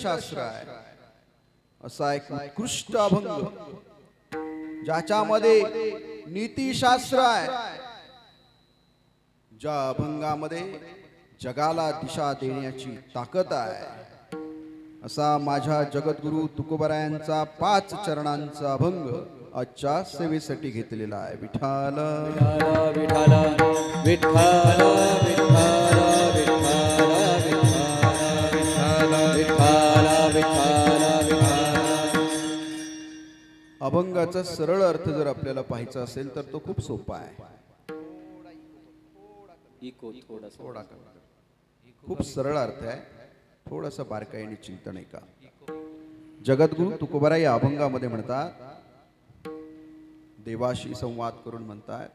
शास्त्र आहे, असा एक उत्कृष्ट अभंग ज्याच्यामध्ये नीतिशास्त्र आहे, ज्या अभंगामध्ये जगाला दिशा देण्याची ताकद आहे, असा माझ्या जगद्गुरु तुकोबरायांचा 5 चरणांचा अभंग आजच्या सेवेसाठी घेतलेला आहे. विठाल विठाल विठाल अभंगाचा सरळ अर्थ जर आपल्याला पाहायचा असेल तर तो खूप सोपा आहे. खूप सरळ अर्थ आहे, थोडासा बारकाईने चिंतन आहे का. जगद्गुरु तुकोबराय या अभंगामध्ये म्हणतात, देवाशी संवाद करून म्हणतात,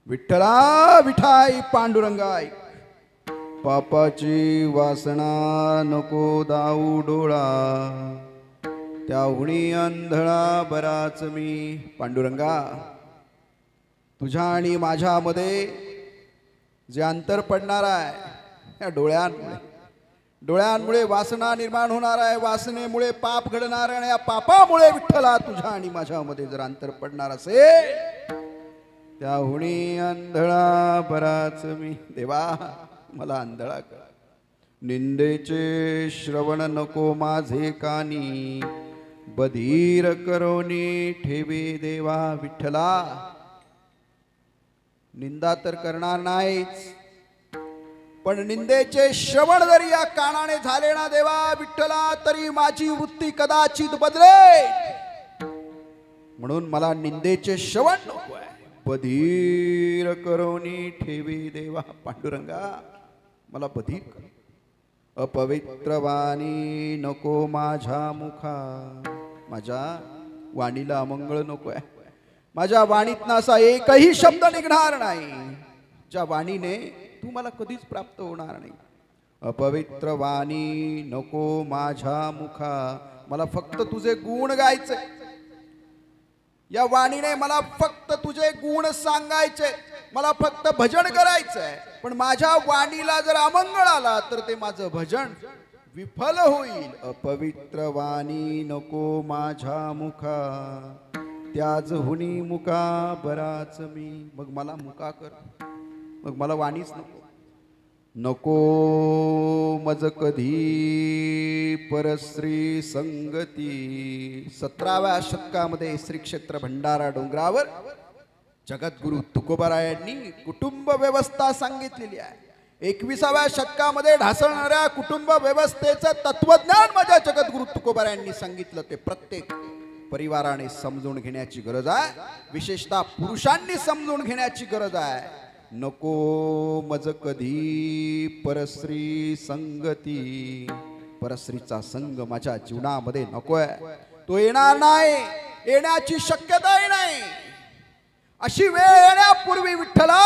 विठ्ठला विठाई पांडुरंगाय, पापाची वासना नको दाऊ डोळा, त्याहुणी अंधळा बराच मी. पांडुरंगा, तुझ्या आणि माझ्यामध्ये जे अंतर पडणार आहे या डोळ्यांमुळे वासना निर्माण होणार आहे, वासनेमुळे पाप घडणार आहे, आणि या पापामुळे विठ्ठला तुझ्या आणि माझ्यामध्ये जर अंतर पडणार असेल, त्याहुणी अंधळा बराच मी. देवा, मला अंधळा कर. निंदेचे श्रवण नको माझे कानी, बधीर करोनी ठेवे देवा. विठ्ठला, निंदा तर करणार नाहीच, पण निंदेचे श्रवण जरी या कानाने झाले ना देवा विठ्ठला, तरी माझी वृत्ती कदाचित बदले. म्हणून मला निंदेचे श्रवण नको आहे. बधीर करोनी ठेवे देवा. पांडुरंगा, मला बधीर कर. अपवित्र वाणी नको माझ्या मुखा, माझ्या वाणीला अमंगळ नको आहे. माझ्या वाणीतनं असा एकही शब्द निघणार नाही ज्या वाणीने तू मला कधीच प्राप्त होणार नाही. अपवित्र वाणी नको माझ्या मुखा, मला फक्त तुझे गुण गायचे. या वाणीने मला फक्त तुझे गुण सांगायचे, मला फक्त भजन करायचंय. पण माझ्या वाणीला जर अमंगळ आला तर ते माझं भजन विफल होईल. अपवित्र वाणी नको माझ्या मुखा, त्याज हुनी मुका बराच मी. मग मला मुका कर, मग मला वाणीच नको. नको मज कधी परश्री संगती. 17व्या शतकामध्ये श्री क्षेत्र भंडारा डोंगरावर जगद्गुरु तुकोबरायांनी कुटुंब व्यवस्था सांगितलेली आहे. 21व्या शतकामध्ये ढासळणाऱ्या कुटुंब व्यवस्थेचं तत्वज्ञान माझ्या जगद्गुरु तुकोबरायांनी सांगितलं. ते प्रत्येक परिवाराने समजून घेण्याची गरज आहे, विशेषतः पुरुषांनी समजून घेण्याची गरज आहे. नको मज कधी परश्री संगती. परश्रीचा संग माझ्या जीवनामध्ये नकोय, तो येणार नाही, येण्याची शक्यताही नाही. अशी वेळ येण्यापूर्वी विठ्ठला,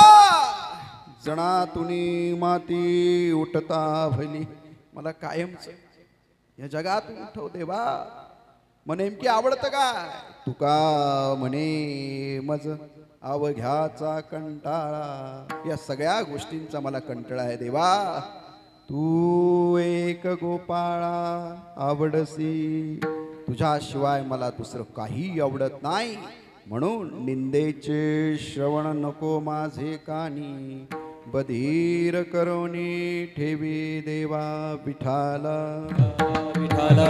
जणातुनी माती उठता भली. मला कायमच या जगात उठव देवा. मग नेमकी आवडतं काय? तुका म्हणे मज अवघ्याचा कंटाळा. या सगळ्या गोष्टींचा मला कंटाळा आहे देवा. तू एक गोपाळा आवडसी, तुझ्याशिवाय मला दुसरं काही आवडत नाही. म्हणून निंदेचे श्रवण नको माझे कानी, बधीर करोनी ठेवी देवा. विठाला विठाला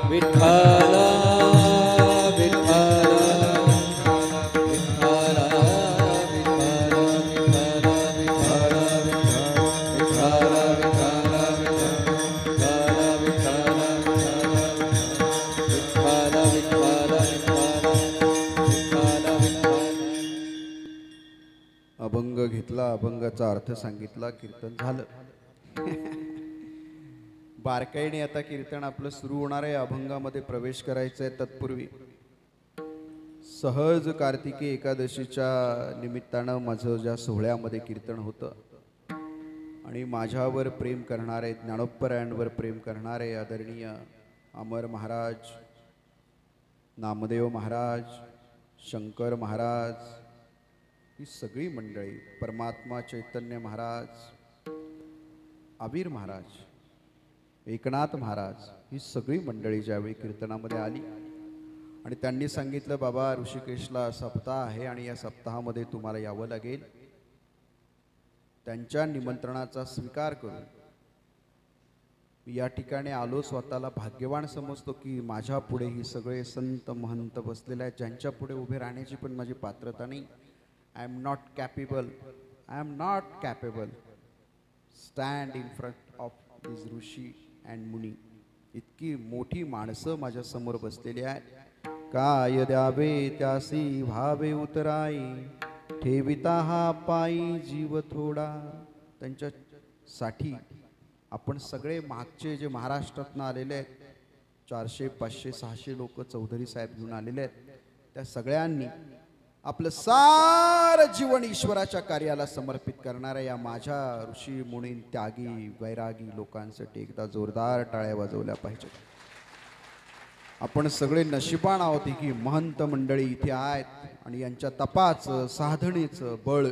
विठाला विठाला अभंग घेतला, अभंगाचा अर्थ सांगितला, कीर्तन झालं. बारकाईने आता कीर्तन आपलं सुरू होणार आहे. अभंगामध्ये प्रवेश करायचा आहे. तत्पूर्वी सहज कार्तिकी एकादशीच्या निमित्तानं माझं ज्या सोहळ्यामध्ये कीर्तन होतं आणि माझ्यावर प्रेम करणारे, ज्ञानोबरायांवर प्रेम करणारे आदरणीय अमर महाराज, नामदेव महाराज, शंकर महाराज, ही सगळी मंडळी, परमात्मा चैतन्य महाराज, आबीर महाराज, एकनाथ महाराज ही सगळी मंडळी ज्यावेळी कीर्तनामध्ये आली आणि त्यांनी सांगितलं, बाबा ऋषिकेशला सप्ताह आहे आणि या सप्ताहामध्ये तुम्हाला यावं लागेल. त्यांच्या निमंत्रणाचा स्वीकार करून मी या ठिकाणी आलो. स्वतःला भाग्यवान समजतो की माझ्या पुढे ही सगळे संत महंत बसलेले आहेत, ज्यांच्या पुढे उभे राहण्याची पण माझी पात्रता नाही. I am not capable stand in front of this rishi and muni. इतकी मोठी माणसं माझ्या समोर बसलेली आहेत. काय द्यावे त्यासी भावे उतराई, ठेविता हा पायी जीव थोडा. त्यांच्यासाठी आपण सगळे मागचे जे महाराष्ट्रातनं आलेले आहेत 400, 500, 600 लोक चौधरी साहेब घेऊन आलेले आहेत, त्या सगळ्यांनी आपलं सार जीवन ईश्वराच्या कार्याला समर्पित करणाऱ्या या माझ्या ऋषी मुनी त्यागी वैरागी लोकांसाठी एकदा जोरदार टाळ्या वाजवल्या पाहिजेत. आपण सगळे नशिबान आहोत की महंत मंडळी इथे आहेत आणि यांच्या तपाचं साधनेचं बळ,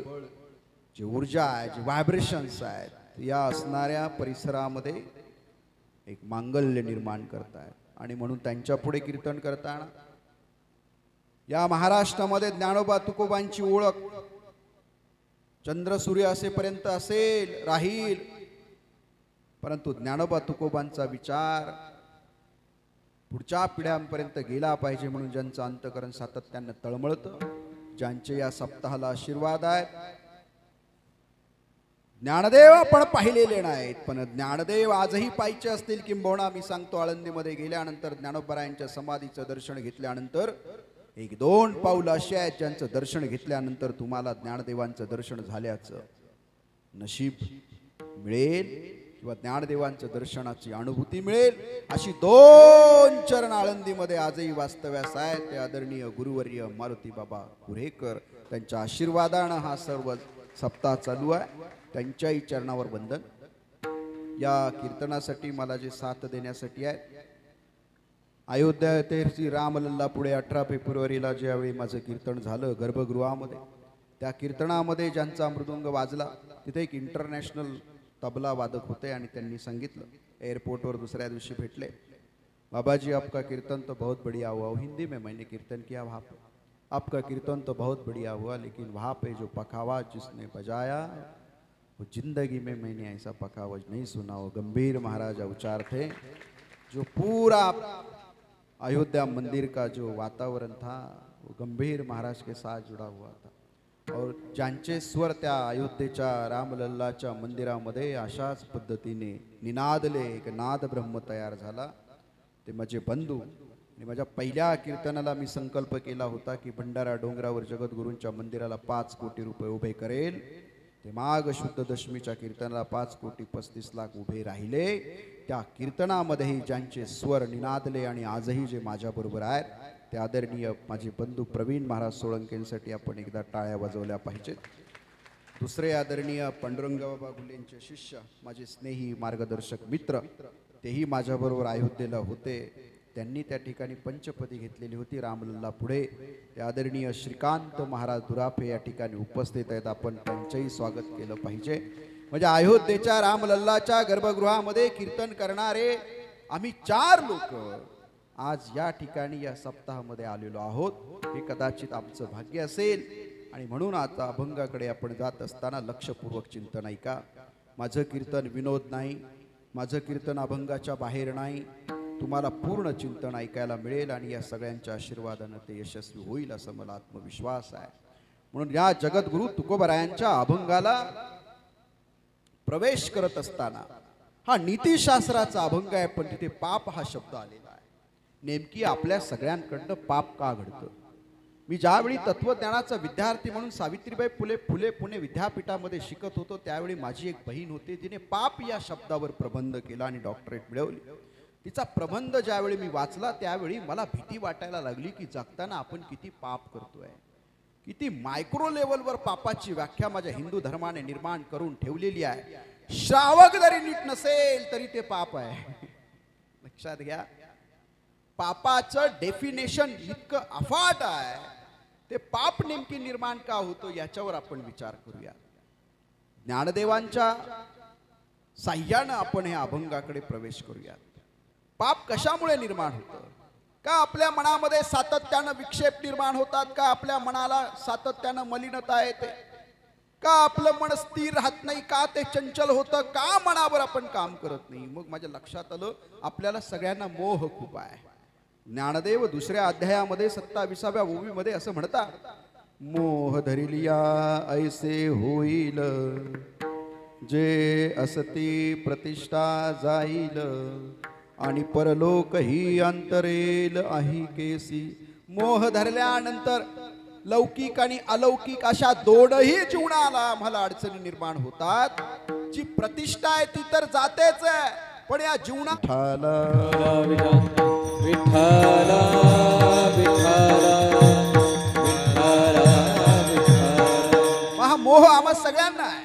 जे ऊर्जा आहे, जे व्हायब्रेशन्स आहेत, या असणाऱ्या परिसरामध्ये एक मांगल्य निर्माण करतायत. आणि म्हणून त्यांच्या पुढे कीर्तन करताना या महाराष्ट्रामध्ये ज्ञानोबा तुकोबांची ओळख चंद्र सूर्य असेपर्यंत असेल, राहील, परंतु ज्ञानोबा तुकोबांचा विचार पुढच्या पिढ्यांपर्यंत गेला पाहिजे म्हणून ज्यांचं अंतकरण सातत्यानं तळमळतं, ज्यांचे या सप्ताहाला आशीर्वाद आहेत. ज्ञानदेव आपण पाहिलेले नाहीत, पण ज्ञानदेव आजही पाहिजे असतील किंबहुना मी सांगतो, आळंदीमध्ये गेल्यानंतर ज्ञानोबरायांच्या समाधीचं दर्शन घेतल्यानंतर 1-2 पाऊल असे आहेत ज्यांचं दर्शन घेतल्यानंतर तुम्हाला ज्ञानदेवांचं दर्शन झाल्याचं नशीब मिळेल किंवा ज्ञानदेवांच्या दर्शनाची अनुभूती मिळेल. अशी 2 चरण आळंदीमध्ये आजही वास्तव्यास आहेत. ते आदरणीय गुरुवर्य मारुती बाबा कुरेकर, त्यांच्या आशीर्वादानं हा सर्व सप्ताह चालू आहे. त्यांच्याही चरणावर वंदन. या कीर्तनासाठी मला जे साथ देण्यासाठी आहेत, अयोध्या येथे श्री रामलल्ला पुढे 18 फेब्रुवारीला ज्यावेळी माझं कीर्तन झालं गर्भगृहामध्ये, त्या कीर्तनामध्ये ज्यांचा मृदुंग वाजला तिथे एक इंटरनॅशनल तबला वादक होते आणि त्यांनी सांगितलं, एअरपोर्टवर दुसऱ्या दिवशी भेटले, बाबाजी आपका कीर्तन तो बहुत बढ़िया हुआ. हिंदी में मैंने कीर्तन किया वहाँ पे. आपका कीर्तन तो बहुत बढ़िया हुआ, लेकिन वहाँ पे जो पखावा जिसने बजाया वो जिंदगी में मैंने ऐसा पखावज नहीं सुना. वो गंभीर महाराज उच्चार थे. जो पूरा अयोध्या मंदिर का जो वातावरण था वो गंभीर महाराज के साथ जुड़ा हुआ था. और ज्यांचे स्वर त्या अयोध्येच्या रामलल्लाच्या मंदिरामध्ये अशाच पद्धतीने निनादले, एक नाद ब्रह्म तयार झाला. ते माझे बंधू. आणि माझ्या पहिल्या कीर्तनाला मी संकल्प केला होता की भंडारा डोंगरावर जगद्गुरूंच्या मंदिराला 5 कोटी रुपये उभे करेल. ते माघ शुद्ध दशमीच्या कीर्तनाला 5,35,00,000 उभे राहिले. त्या कीर्तनामध्येही ज्यांचे स्वर निनादले आणि आजही जे माझ्याबरोबर आहेत ते आदरणीय माझे बंधू प्रवीण महाराज सोळंकेंसाठी आपण एकदा टाळ्या वाजवल्या पाहिजेत. दुसरे आदरणीय पांडुरंग बाबा घुलेंचे शिष्य, माझे स्नेही मार्गदर्शक मित्र, तेही माझ्याबरोबर अयोध्येला होते. त्यांनी त्या ठिकाणी पंचपदी घेतलेली होती रामलल्ला पुढे. ते आदरणीय श्रीकांत महाराज दुराफे या ठिकाणी उपस्थित आहेत. आपण त्यांचंही स्वागत केलं पाहिजे. म्हणजे अयोध्येच्या रामलल्लाच्या गर्भगृहामध्ये कीर्तन करणारे आम्ही 4 लोक आज या ठिकाणी या सप्ताहामध्ये आलेलो आहोत. हे कदाचित आमचं भाग्य असेल. आणि म्हणून आता अभंगाकडे आपण जात असताना लक्षपूर्वक चिंतन ऐका. माझं कीर्तन विनोद नाही, माझं कीर्तन अभंगाच्या बाहेर नाही. तुम्हाला पूर्ण चिंतन ऐकायला मिळेल आणि या सगळ्यांच्या आशीर्वादानं ते यशस्वी होईल असं मला आत्मविश्वास आहे. म्हणून या जगद्गुरु तुकोबरायांच्या अभंगाला प्रवेश करत असताना हा नीतिशास्त्राचा अभंग आहे, पण तिथे पाप हा शब्द आलेला आहे. नेमकी आपल्या सगळ्यांकडनं पाप का घडतं? मी ज्यावेळी तत्वज्ञानाचा विद्यार्थी म्हणून सावित्रीबाई फुले पुणे विद्यापीठामध्ये शिकत होतो, त्यावेळी माझी एक बहीण होती, तिने पाप या शब्दावर प्रबंध केला आणि डॉक्टरेट मिळवली. तिचा प्रबंध ज्यावेळी मी वाचला त्यावेळी मला भीती वाटायला लागली की जगताना आपण किती पाप करतोय, किती मायक्रो लेवलवर पापाची व्याख्या माझ्या हिंदू धर्माने निर्माण करून ठेवलेली आहे. श्रावक जरी नीट नसेल तरी ते पाप आहे. लक्षात घ्या, पापाचं डेफिनेशन इतकं अफाट आहे. ते पाप नेमकी निर्माण का होतो याच्यावर आपण विचार करूया. ज्ञानदेवांच्या साह्यानं आपण या अभंगाकडे प्रवेश करूयात. पाप कशामुळे निर्माण होतं? का आपल्या मनामध्ये सातत्यानं विक्षेप निर्माण होतात? का आपल्या मनाला सातत्यानं मलिनता येते? का आपलं मन स्थिर राहत नाही? का ते चंचल होतं? का मनावर आपण काम करत नाही? मग माझ्या लक्षात आलं आपल्याला सगळ्यांना मोह खूप आहे. ज्ञानदेव दुसऱ्या अध्यायामध्ये 27व्या ओवीमध्ये असं म्हणतात, मोह धरिलिया ऐसे होईल, जे असती प्रतिष्ठा जाईल, आणि परलोक ही अंतरेल आहे केसी. मोह धरल्यानंतर लौकिक आणि अलौकिक अशा दोनही जीवनाला आम्हाला अडचणी निर्माण होतात. जी प्रतिष्ठा आहे ती तर जातेच आहे, पण या जीवनात विठ्ठला हा मोह आम्हा सगळ्यांना आहे.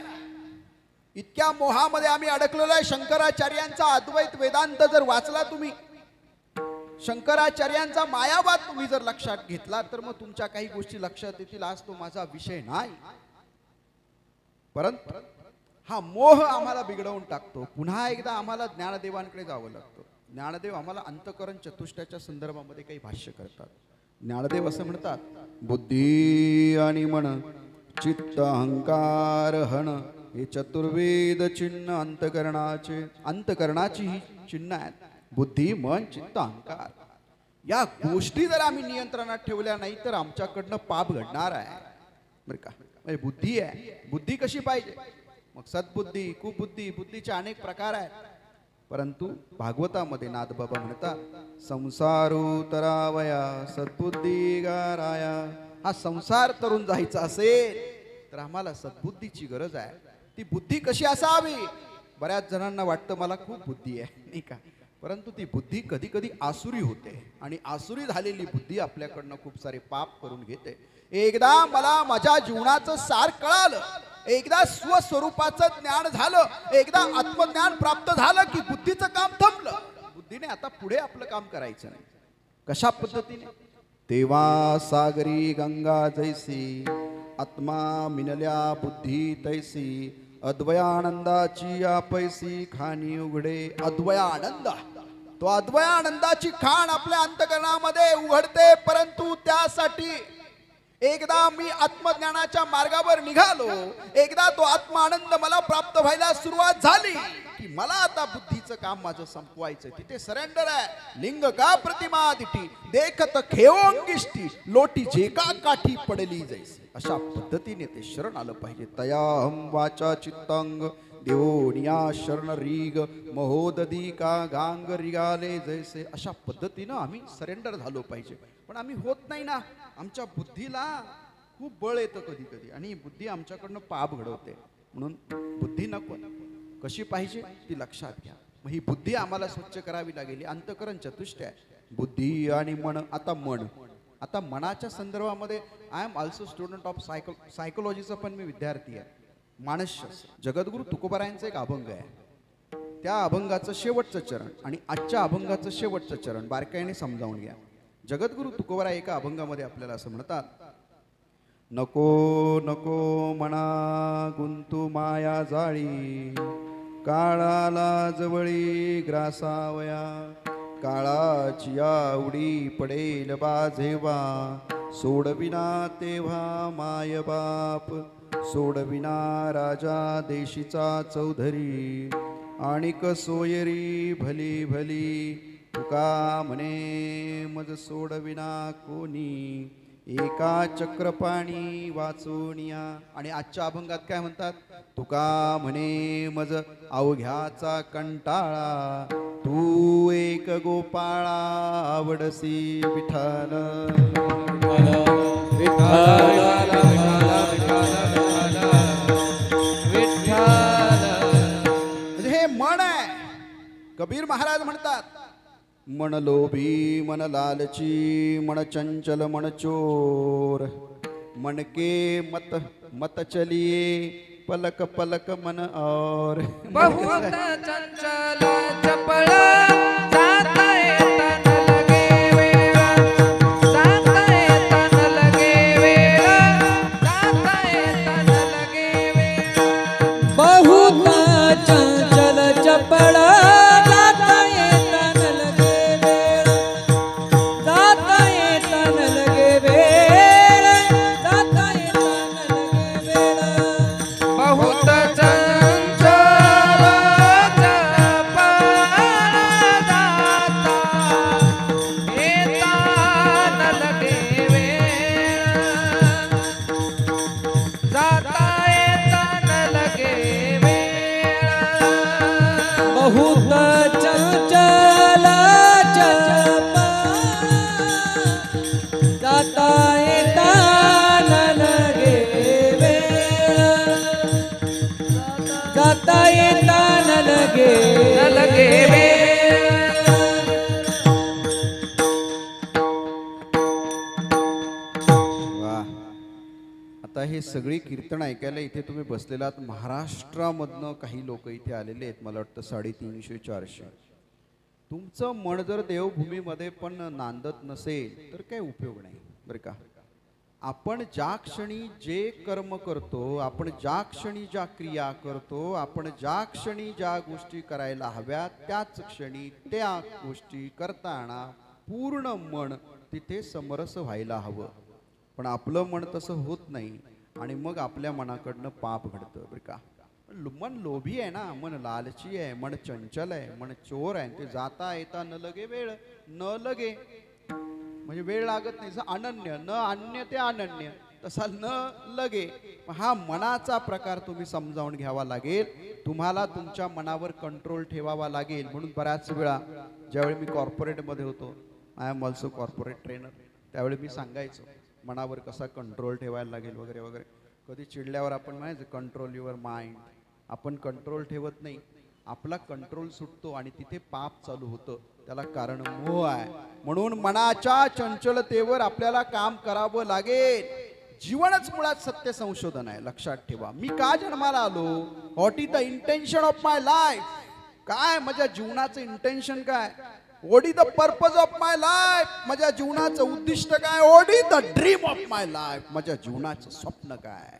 इतक्या मोहामध्ये आम्ही अडकलेलो आहे. शंकराचार्यांचा अद्वैत वेदांत जर वाचला तुम्ही, शंकराचार्यांचा मायावाद तुम्ही जर लक्षात घेतला, तर मग तुमच्या काही गोष्टी लक्षात येतील. आज तो माझा विषय नाही, परंतु हा मोह आम्हाला बिघडवून टाकतो. पुन्हा एकदा आम्हाला ज्ञानदेवांकडे जावं लागतं. ज्ञानदेव आम्हाला अंतकरण चतुष्टयाच्या संदर्भामध्ये काही भाष्य करतात. ज्ञानदेव असं म्हणतात, बुद्धी आणि मन चित्त अहंकार हन हे चतुर्वेद चिन्ह अंतकरणाची ही चिन्ह आहेत. बुद्धी मन चित्त अहंकार या गोष्टी जर आम्ही नियंत्रणात ठेवल्या नाही तर आमच्याकडनं पाप घडणार आहे बरं का. म्हणजे बुद्धी आहे, बुद्धी कशी पाहिजे? मग सद्बुद्धी, कुबुद्धी, बुद्धीचे अनेक प्रकार आहेत. परंतु भागवतामध्ये नाथबाबा म्हणतात, संसारू तरावया सद्बुद्धी गाराया. हा संसार तरून जायचा असेल तर आम्हाला सद्बुद्धीची गरज आहे. ती बुद्धी कशी असावी? बऱ्याच जणांना वाटतं मला खूप बुद्धी आहे नाही का, परंतु ती बुद्धी कधी कधी आसुरी होते आणि आसुरी झालेली बुद्धी आपल्याकडनं खूप सारे पाप करून घेते. एकदा मला माझ्या जीवनाचं सार कळालं, एकदा स्वस्वरूपाचं ज्ञान झालं, एकदा आत्मज्ञान प्राप्त झालं की बुद्धीचं काम थांबलं. बुद्धीने आता पुढे आपलं काम करायचं नाही. कशा पद्धतीने? तेव्हा सागरी गंगा जैसी आत्मा मिनल्या बुद्धी तैसी, अद्वयानंदाची आपैसी खाणी उघडे. अद्वयानंद, तो अद्वयानंदाची खाण आपल्या अंतकरणामध्ये उघडते. परंतु त्यासाठी एकदा मी आत्मज्ञानाच्या मार्गावर निघालो, एकदा तो आत्मानंद मला प्राप्त व्हायला सुरुवात झाली की मला आता बुद्धीचं काम माझं संपवायचं. तिथे सरेंडर आहे. लिंग का प्रतिमा दिठी देखत खेओंगिष्टी, लोटी जे का काठी पडली जैसे. अशा पद्धतीने ते शरण आलं पाहिजे. तयाहम वाचा चित्तांग देवोनिया शरण रीग महोदधी का गांग रिगाले जैसे. अशा पद्धतीनं आम्ही सरेंडर झालो पाहिजे. पण आम्ही होत नाही ना. आमच्या बुद्धीला खूप बळ येतं कधी कधी आणि बुद्धी आमच्याकडनं पाप घडवते. म्हणून बुद्धी नको. कशी पाहिजे ती लक्षात घ्या. मग ही बुद्धी आम्हाला स्वच्छ करावी लागेल. अंतकरण चतुष्टय आहे, बुद्धी आणि मन. आता मन, आता मनाच्या संदर्भामध्ये I am also student of सायकोलॉजीचा पण मी विद्यार्थी आहे. मानसशास्त्र जगद्गुरु तुकोबारायांचा एक अभंग आहे. त्या अभंगाचं शेवटचं चरण आणि आजच्या अभंगाचं शेवटचं चरण बारकाईने समजावून घ्या. जगद्गुरु तुकोबाराय एका अभंगामध्ये आपल्याला असं म्हणतात, नको नको मना गुंतू माया जाळी, काळाला जवळी ग्रासावया, काळाची आवडी पडेल बाजेवा, सोडविना तेव्हा माय बाप, सोडविना राजा देशीचा चौधरी, आणिक सोयरी भली भली, तुका म्हणे मज सोडविना कोणी, एका चक्रपाणी वाचोनिया. आणि आजच्या अभंगात काय म्हणतात? तुका म्हणे मज अवघ्याचा कंटाळा, तू एक गोपाळा आवडसी विठाल. हे मन आहे. कबीर महाराज म्हणतात, मन लोभी मन लालची, मन चंचल मन चोर, मन के मत मत चलिए पलक पलक मन और. बहुत चंचल चपळ जाता येता न लगे वेळ, जाता येता न लगे वेळ, जाता येता न लगे वेळ. बहुत चंचल हे सगळी कीर्तन ऐकायला इथे तुम्ही बसलेलात महाराष्ट्रामधनं काही लोक इथे आलेले आहेत, मला वाटतं 350-400. तुमचं मन जर देवभूमीमध्ये पण नांदत नसेल तर काही उपयोग नाही बरं का. आपण ज्या क्षणी जे कर्म करतो, आपण ज्या क्षणी ज्या क्रिया करतो, आपण ज्या क्षणी ज्या गोष्टी करायला हव्यात त्याच क्षणी त्या गोष्टी करताना पूर्ण मन तिथे समरस व्हायला हवं. पण आपलं मन तसं होत नाही आणि मग आपल्या मनाकडनं पाप घडतं बरं का. मन लोभी आहे ना, मन लालची आहे, मन चंचल आहे, मन चोर आहे. ते जाता येता न लगे वेळ, न लगे म्हणजे वेळ लागत नाही. अनन्य न अन्य ते अनन्य, तसा न लगे. हा मनाचा प्रकार तुम्ही समजावून घ्यावा लागेल. तुम्हाला तुमच्या मनावर कंट्रोल ठेवावा लागेल. म्हणून बऱ्याच वेळा ज्यावेळी मी कॉर्पोरेटमध्ये होतो, I am also corporate trainer, त्यावेळी मी सांगायचो मनावर कसा कंट्रोल ठेवायला लागेल वगैरे वगैरे. कधी चिडल्यावर आपण म्हणायचं कंट्रोल युअर माइंड. आपण कंट्रोल ठेवत नाही, आपला कंट्रोल सुटतो आणि तिथे पाप चालू होतं. त्याला कारण मोह आहे. म्हणून मनाच्या चंचलतेवर आपल्याला काम करावं लागेल. जीवनच मुळात सत्य संशोधन आहे, लक्षात ठेवा. मी का जन्माला आलो, what is the intention of my life, काय माझ्या जीवनाचं इंटेन्शन काय, what is the purpose of my life, माझ्या जीवनाचं उद्दिष्ट काय, what is the dream of my life, माझ्या जीवनाचं स्वप्न काय.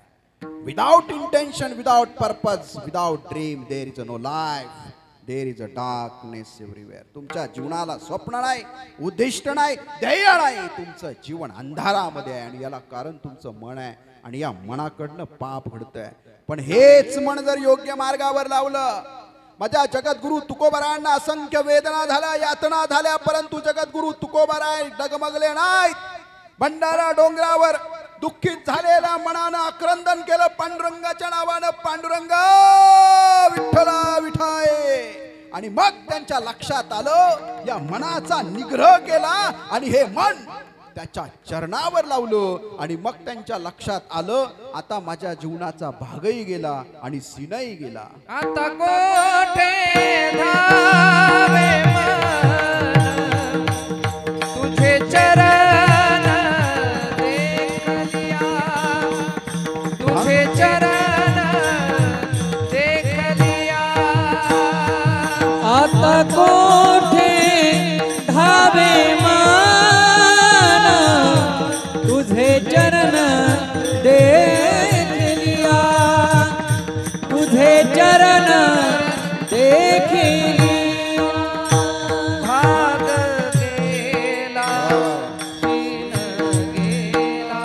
Without intention, without purpose, without dream there is no life, there is a darkness everywhere. तुमच्या जीवनाला स्वप्न नाही, उद्दिष्ट नाही, ध्येय नाही. तुमचं जीवन अंधारामध्ये आहे आणि याला कारण तुमचं मन आहे आणि या मनाकडनं पाप घडतंय. पण हेच मन जर योग्य मार्गावर लावलं, माझ्या जगद्गुरु तुकोबारायांना असंख्य वेदना झाल्या, यातना झाल्या, परंतु जगद्गुरु तुकोबाराय डगमगले नाहीत. भंडारा डोंगरावर दुःखित झालेल्या मनानं आक्रंदन केलं पांडुरंगाच्या नावानं, पांडुरंगा विठ्ठला विठाय. आणि मग त्यांच्या लक्षात आलं, या मनाचा निग्रह केला आणि हे मन त्याच्या चरणावर लावलं. आणि मग त्यांच्या लक्षात आलं, आता माझ्या जीवनाचा भागही गेला आणि सीनही गेला. आता कोठे धावे मन, तुझे चरण देखलिया, तुझे चरण देखलिया. आता कोठे धावे मन, तुझे चरण देख लिया, तुझे चरण देख लिया. भाग गेला सीन गेला,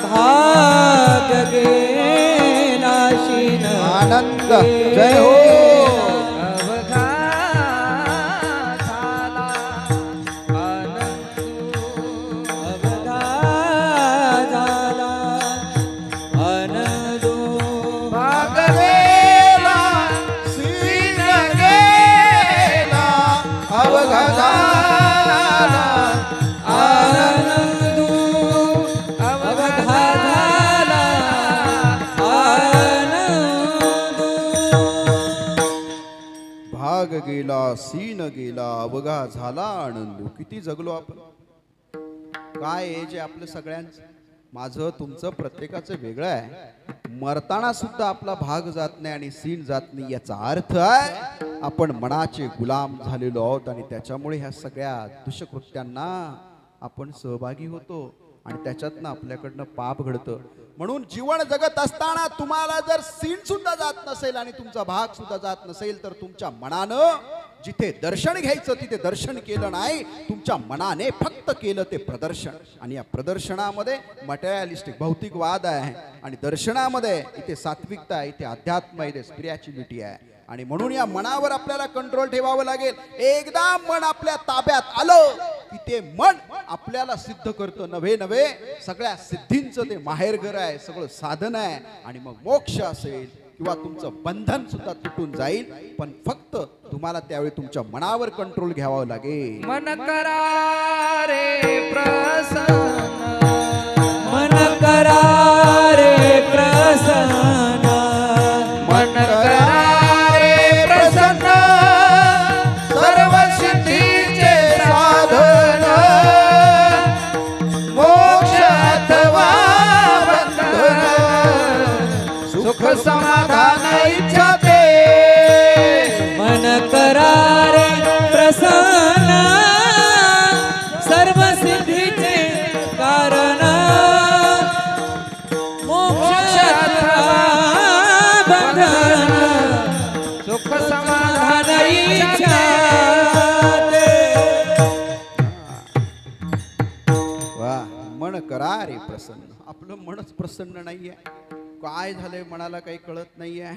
भाग गेला शीन आनंद. जय हो. अवघा झाला आनंद, अवघा झाला आनंद. भाग गेला सीन गेला, अवघा झाला आनंद, अवघा झाला आनंद. भाग गेला, सीन गेला, अवघा झाला आनंद. किती जगलो आपण. काय आहे जे आपलं सगळ्यांचं, माझं तुमचं प्रत्येकाचं वेगळं आहे. मरताना सुद्धा आपला भाग जात नाही आणि सीन जात नाही. याचा अर्थ आहे आपण मनाचे गुलाम झालेलो आहोत आणि त्याच्यामुळे ह्या सगळ्या दुष्कृत्यांना आपण सहभागी होतो आणि त्याच्यातनं आपल्याकडनं पाप घडतं. म्हणून जीवन जगत असताना तुम्हाला जर सीन सुद्धा जात नसेल आणि तुमचा भाग सुद्धा जात नसेल तर तुमच्या मनानं जिथे दर्शन घ्यायचं तिथे दर्शन केलं नाही. तुमच्या मनाने फक्त केलं ते प्रदर्शन. आणि या प्रदर्शनामध्ये मटेरियलिस्टिक भौतिकवाद आहे आणि दर्शनामध्ये इथे सात्विकता आहे, इथे अध्यात्म आहे, इथे स्पिरिच्युअलिटी आहे. आणि म्हणून या मनावर आपल्याला कंट्रोल ठेवावं लागेल. एकदा मन आपल्या ताब्यात आलं की ते मन आपल्याला सिद्ध करतं. नव्हे नव्हे सगळ्या सिद्धींचं ते माहेरघर आहे, सगळं साधन आहे. आणि मग मोक्ष असेल किंवा तुमचं बंधन सुद्धा तुटून जाईल. पण फक्त तुम्हाला त्यावेळी तुमच्या मनावर कंट्रोल घ्यावं लागेल. मन करा रे प्रसन्न, मन करा रे प्रसन्न, मन करा रे प्रसन्न, सर्व सिद्धीचे साधन, मोक्ष अथवा बंधन. समाधान इच्छा ते मन करारे प्रसन्न सर्व सिद्धीचे कारण मोक्ष अथवा बंधन सुख समाधान इच्छा ते. वा मन करा रे प्रसन्न. आपलं मनच प्रसन्न नाहीये. काय झालंय मनाला काही कळत नाहीये.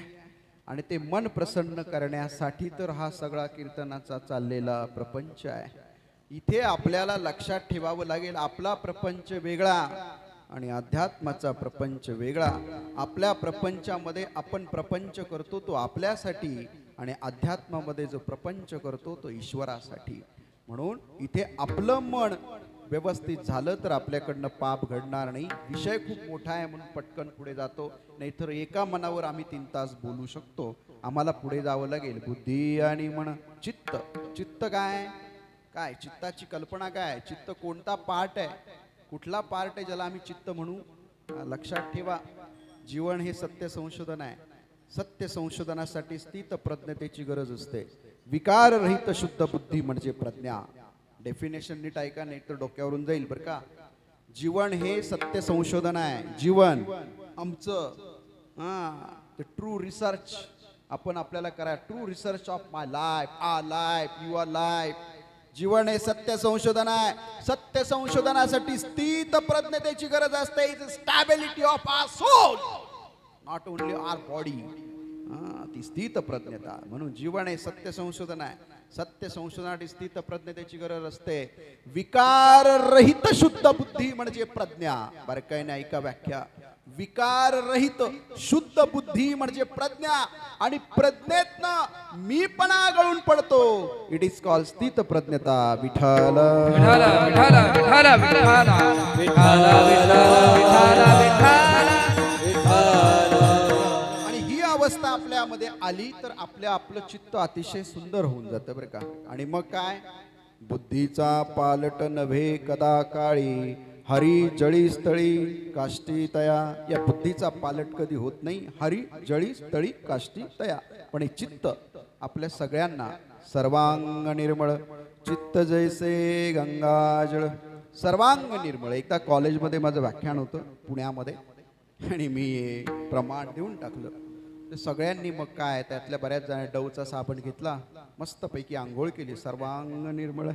आणि ते मन प्रसन्न करण्यासाठी तर हा सगळा कीर्तनाचा चाललेला प्रपंच आहे. इथे आपल्याला लक्षात ठेवावं लागेल, आपला प्रपंच वेगळा आणि अध्यात्माचा प्रपंच वेगळा. आपल्या प्रपंचामध्ये आपण प्रपंच करतो तो आपल्यासाठी आणि अध्यात्मामध्ये जो प्रपंच करतो तो ईश्वरासाठी. म्हणून इथे आपलं मन व्यवस्थित झालं तर आपल्याकडनं पाप घडणार नाही. विषय खूप मोठा आहे म्हणून पटकन पुढे जातो, नाहीतर एका मनावर आम्ही 3 तास बोलू शकतो. आम्हाला पुढे जावं लागेल. बुद्धी आणि मन. चित्त. चित्त काय काय चित्ताची कल्पना काय? चित्त कोणता पार्ट आहे? कुठला पार्ट आहे ज्याला आम्ही चित्त म्हणू? लक्षात ठेवा, जीवन हे सत्य संशोधन आहे. सत्य संशोधनासाठी स्थित प्रज्ञतेची गरज असते. विकाररहित शुद्ध बुद्धी म्हणजे प्रज्ञा. डेफिनेशन नीट ऐका, नाही तर डोक्यावरून जाईल बरं का. जीवन हे सत्य संशोधन आहे. जीवन आमचं ट्रू रिसर्च आपण आपल्याला करा. True research of my life, our life, your life. जीवन हे सत्य संशोधन आहे. सत्य संशोधनासाठी स्थित प्रज्ञतेची गरज असते. Is stability of our soul, not only our body. ती स्थित प्रज्ञता. म्हणून जीवन हे सत्य संशोधन आहे. सत्य संशोधनासाठी स्थित प्रज्ञतेची गरज असते. विकार रहित शुद्ध बुद्धी म्हणजे प्रज्ञा. बारकाईने ऐका व्याख्या. विकार रहित शुद्ध बुद्धी म्हणजे प्रज्ञा. आणि प्रज्ञेतनं मीपणा गळून पडतो. इट इज कॉल्ड स्थित प्रज्ञता. विठ्ठल विठाला विठाला विठाला विठाला विठाला विठाला विठाला. आणि ही अवस्था आपल्यामध्ये आली तर आपलं चित्त अतिशय सुंदर होऊन जातं बरं का. आणि मग काय? बुद्धीचा पालट नव्हे कदा काळी, हरी जळी स्थळी काष्टी तया. या बुद्धीचा पालट कधी होत नाही. हरी जळी स्थळी काष्टी तया. पण हे चित्त आपल्या सगळ्यांना सर्वांग निर्मळ. चित्त जैसे गंगाजळ. सर्वांग निर्मळ. एकदा कॉलेजमध्ये माझं व्याख्यान होतं पुण्यामध्ये आणि मी प्रमाण देऊन टाकलं. तर सगळ्यांनी मग काय, त्यातल्या बऱ्याच जण डवचा साबण घेतला, मस्तपैकी आंघोळ केली. सर्वांग निर्मळ.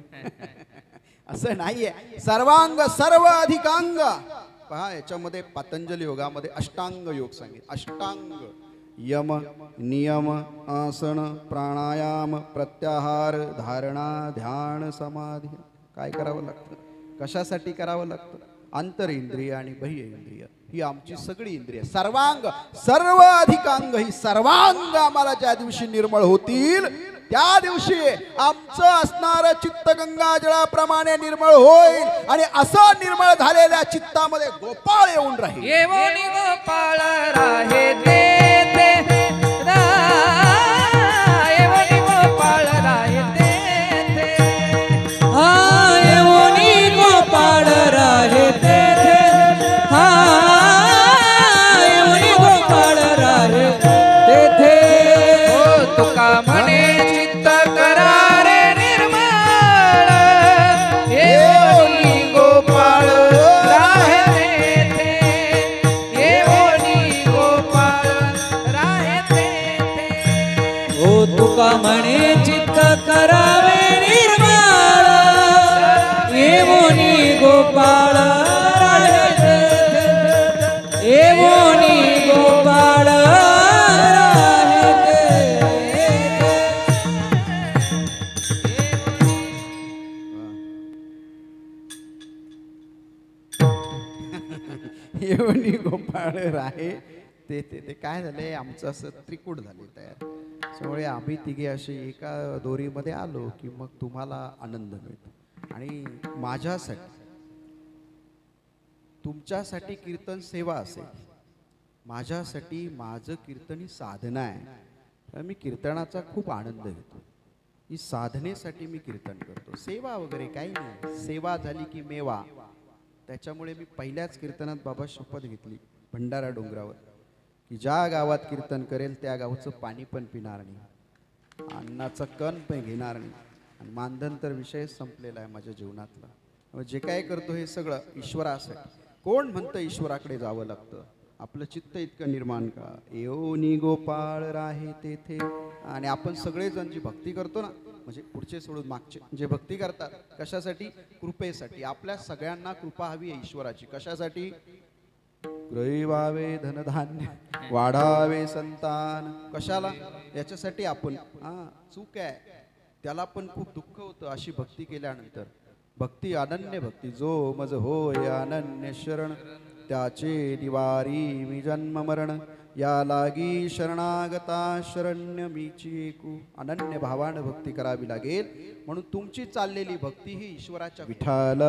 असं नाहीये. सर्वांग सर्व अधिकांग. पहा याच्यामध्ये पतंजली योगामध्ये अष्टांग योग सांगितले. अष्टांग यम नियम आसन प्राणायाम प्रत्याहार धारणा ध्यान समाधी. काय करावं लागतं? कशासाठी करावं लागतं? अंतरेंद्रिय आणि बाह्य इंद्रिय ही आमची सगळी इंद्रिय. सर्वांग सर्व अधिकांग ही सर्वांग आम्हाला ज्या दिवशी निर्मळ होतील त्या दिवशी आमचं असणारं चित्त गंगाजळाप्रमाणे निर्मळ होईल. आणि असं निर्मळ झालेल्या चित्तामध्ये गोपाळ येऊन राहील. येवोनी गोपाळ राहे ते येवोनी गोपाळ राहे ते येवोनी गोपाळ राहे ते. येवोनी गोपाळ राहे तेथे. तुका म्हणे चित्त करारे निर्मळ, येवोनी गोपाळ राहे तेथे. येवोनी गोपाळ राहे तेथे. ओ तुका म्हणे चित्त करावे निर्मळ, येवोनी गोपाळ राहे तेथे. येवोनी गोपाळ राहे तेथे. येवनी गोपाळ राहे ते ते ते काय झालंय, आमचं असं त्रिकूट झाले तयार. त्यामुळे आम्ही तिघे असे एका दोरीमध्ये आलो की मग तुम्हाला आनंद मिळतो. आणि माझ्यासाठी तुमच्यासाठी कीर्तन सेवा असेल, माझ्यासाठी माझं कीर्तन ही साधना आहे. तर मी कीर्तनाचा खूप आनंद घेतो. ही साधनेसाठी मी कीर्तन करतो. सेवा वगैरे काही नाही. सेवा झाली की मेवा. त्याच्यामुळे मी पहिल्याच कीर्तनात बाबा शपथ घेतली भंडारा डोंगरावर की ज्या गावात कीर्तन करेल त्या गावचं पाणी पण पिणार नाही, अन्नाचं कण पण घेणार नाही, आणि मानधन तर विषय संपलेला आहे माझ्या जीवनातला. मग जे काय करतो हे सगळं ईश्वरासाठी. कोण म्हणतं ईश्वराकडे जावं लागतं? आपलं चित्त इतकं निर्माण का येऊनी गोपाळ राहे तेथे. आणि आपण सगळेजण जी भक्ती करतो ना, म्हणजे पुढचे सोडून मागचे जे भक्ती करतात, कशासाठी? कृपेसाठी. आपल्या सगळ्यांना कृपा हवी आहे ईश्वराची. कशासाठी? ग्रहिवावे धनधान्य, वाढावे संतान. कशाला? याच्यासाठी आपण चूक आहे, त्याला पण खूप दुःख होतं अशी भक्ती केल्यानंतर. भक्ती अनन्य भक्ती, जो मज होय अनन्य शरण, त्याचे निवारी मी जन्म मरण, या लागी शरणागता शरण्य मीची एकू. अनन्य भावानं भक्ती करावी लागेल. म्हणून तुमची चाललेली भक्ती ही ईश्वराच्या विठ्ठल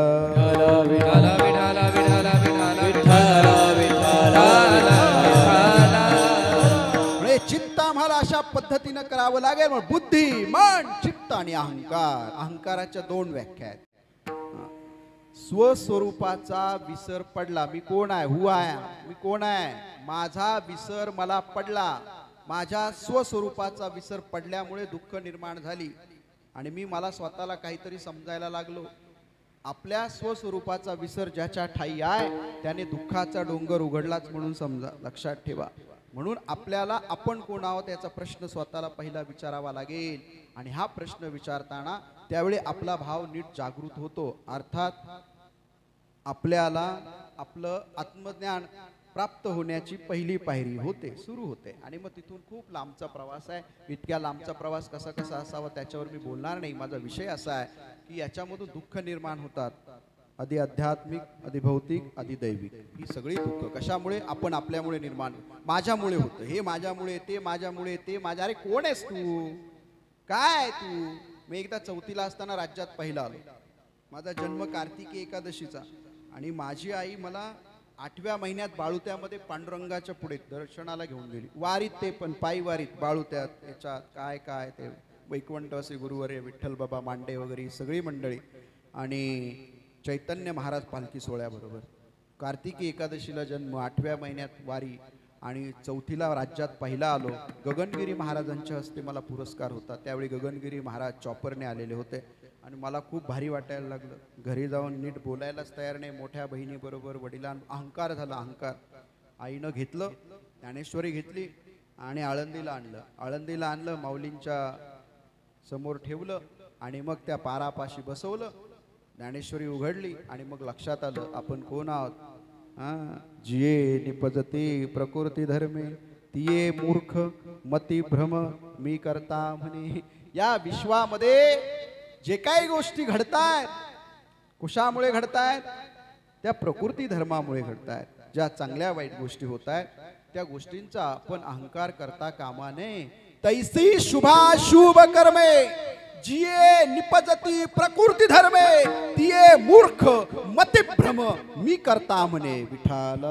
चित्त आम्हाला अशा पद्धतीनं करावं लागेल. म्हणून बुद्धी, मन, चित्त आणि अहंकार. अहंकाराच्या दोन व्याख्या आहेत. स्वस्वरूपाचा विसर पडला. मी कोण आहे? हु आहे. मी कोण आहे? माझा विसर मला पडला. माझ्या स्वस्वरूपाचा विसर पडल्यामुळे दुःख निर्माण झाली आणि मी मला स्वतःला काहीतरी समजायला लागलो. आपल्या स्वस्वरूपाचा विसर ज्याच्या ठाई आहे त्याने दुःखाचा डोंगर उघडलाच म्हणून समजा. लक्षात ठेवा. म्हणून आपल्याला आपण कोण आहोत याचा प्रश्न स्वतःला पहिला विचारावा लागेल. आणि हा प्रश्न विचारताना त्यावेळी आपला भाव नीट जागृत होतो. अर्थात आपल्याला आपलं आत्मज्ञान प्राप्त होण्याची पहिली पायरी होते, सुरू होते. आणि मग तिथून खूप लांबचा प्रवास आहे. इतक्या लांबचा प्रवास कसा कसा असावा त्याच्यावर मी बोलणार नाही. माझा विषय असा आहे की याच्यामधून दुःख निर्माण होतात. आधी आध्यात्मिक, आधी भौतिक, आधी दैविक. ही सगळी दुःख कशामुळे? आपण आपल्यामुळे निर्माण. माझ्यामुळे होतं हे, माझ्यामुळे ते, माझ्यामुळे ते, माझ्या. अरे कोण आहेस तू? काय तू? मी एकदा 4थीला असताना राज्यात पहिला आलो. माझा जन्म कार्तिकी एकादशीचा. आणि माझी आई मला 8व्या महिन्यात बाळुत्यामध्ये पांडुरंगाच्या पुढे दर्शनाला घेऊन गेली. वारीत, ते पण पायी वारीत. बाळुत्यात याच्यात काय काय ते वैकुंठ असे गुरुवर्य विठ्ठल बाबा मांडे वगैरे सगळी मंडळी. आणि चैतन्य महाराज पालखी सोहळ्याबरोबर. कार्तिकी एकादशीला जन्म, 8व्या महिन्यात वारी, आणि 4थीला राज्यात पहिला आलो. गगनगिरी महाराजांच्या हस्ते मला पुरस्कार होता. त्यावेळी गगनगिरी महाराज चॉपरने आलेले होते आणि मला खूप भारी वाटायला लागलं. घरी जाऊन नीट बोलायलाच तयार नाही. मोठ्या बहिणीबरोबर वडिलां अहंकार झाला, अहंकार. आईनं घेतलं, ज्ञानेश्वरी घेतली आणि आळंदीला आणलं. माऊलींच्या समोर ठेवलं आणि मग त्या पारापाशी बसवलं. ज्ञानेश्वरी उघडली आणि मग लक्षात आलं आपण कोण आहोत. जिये निपजते प्रकृती धर्मे, तिये मूर्ख मती भ्रम मी करता म्हणे. या विश्वामध्ये जे काही गोष्टी घडतायत, कुशामुळे घडतायत? त्या प्रकृती धर्मामुळे घडतायत. ज्या चांगल्या वाईट गोष्टी होत आहेत त्या गोष्टींचा आपण अहंकार करता कामा नये. तैसी शुभाशुभ कर्मे, जिये निपजती प्रकृती धर्मे, तिये मूर्ख मती भ्रम मी करता म्हणे. विठाल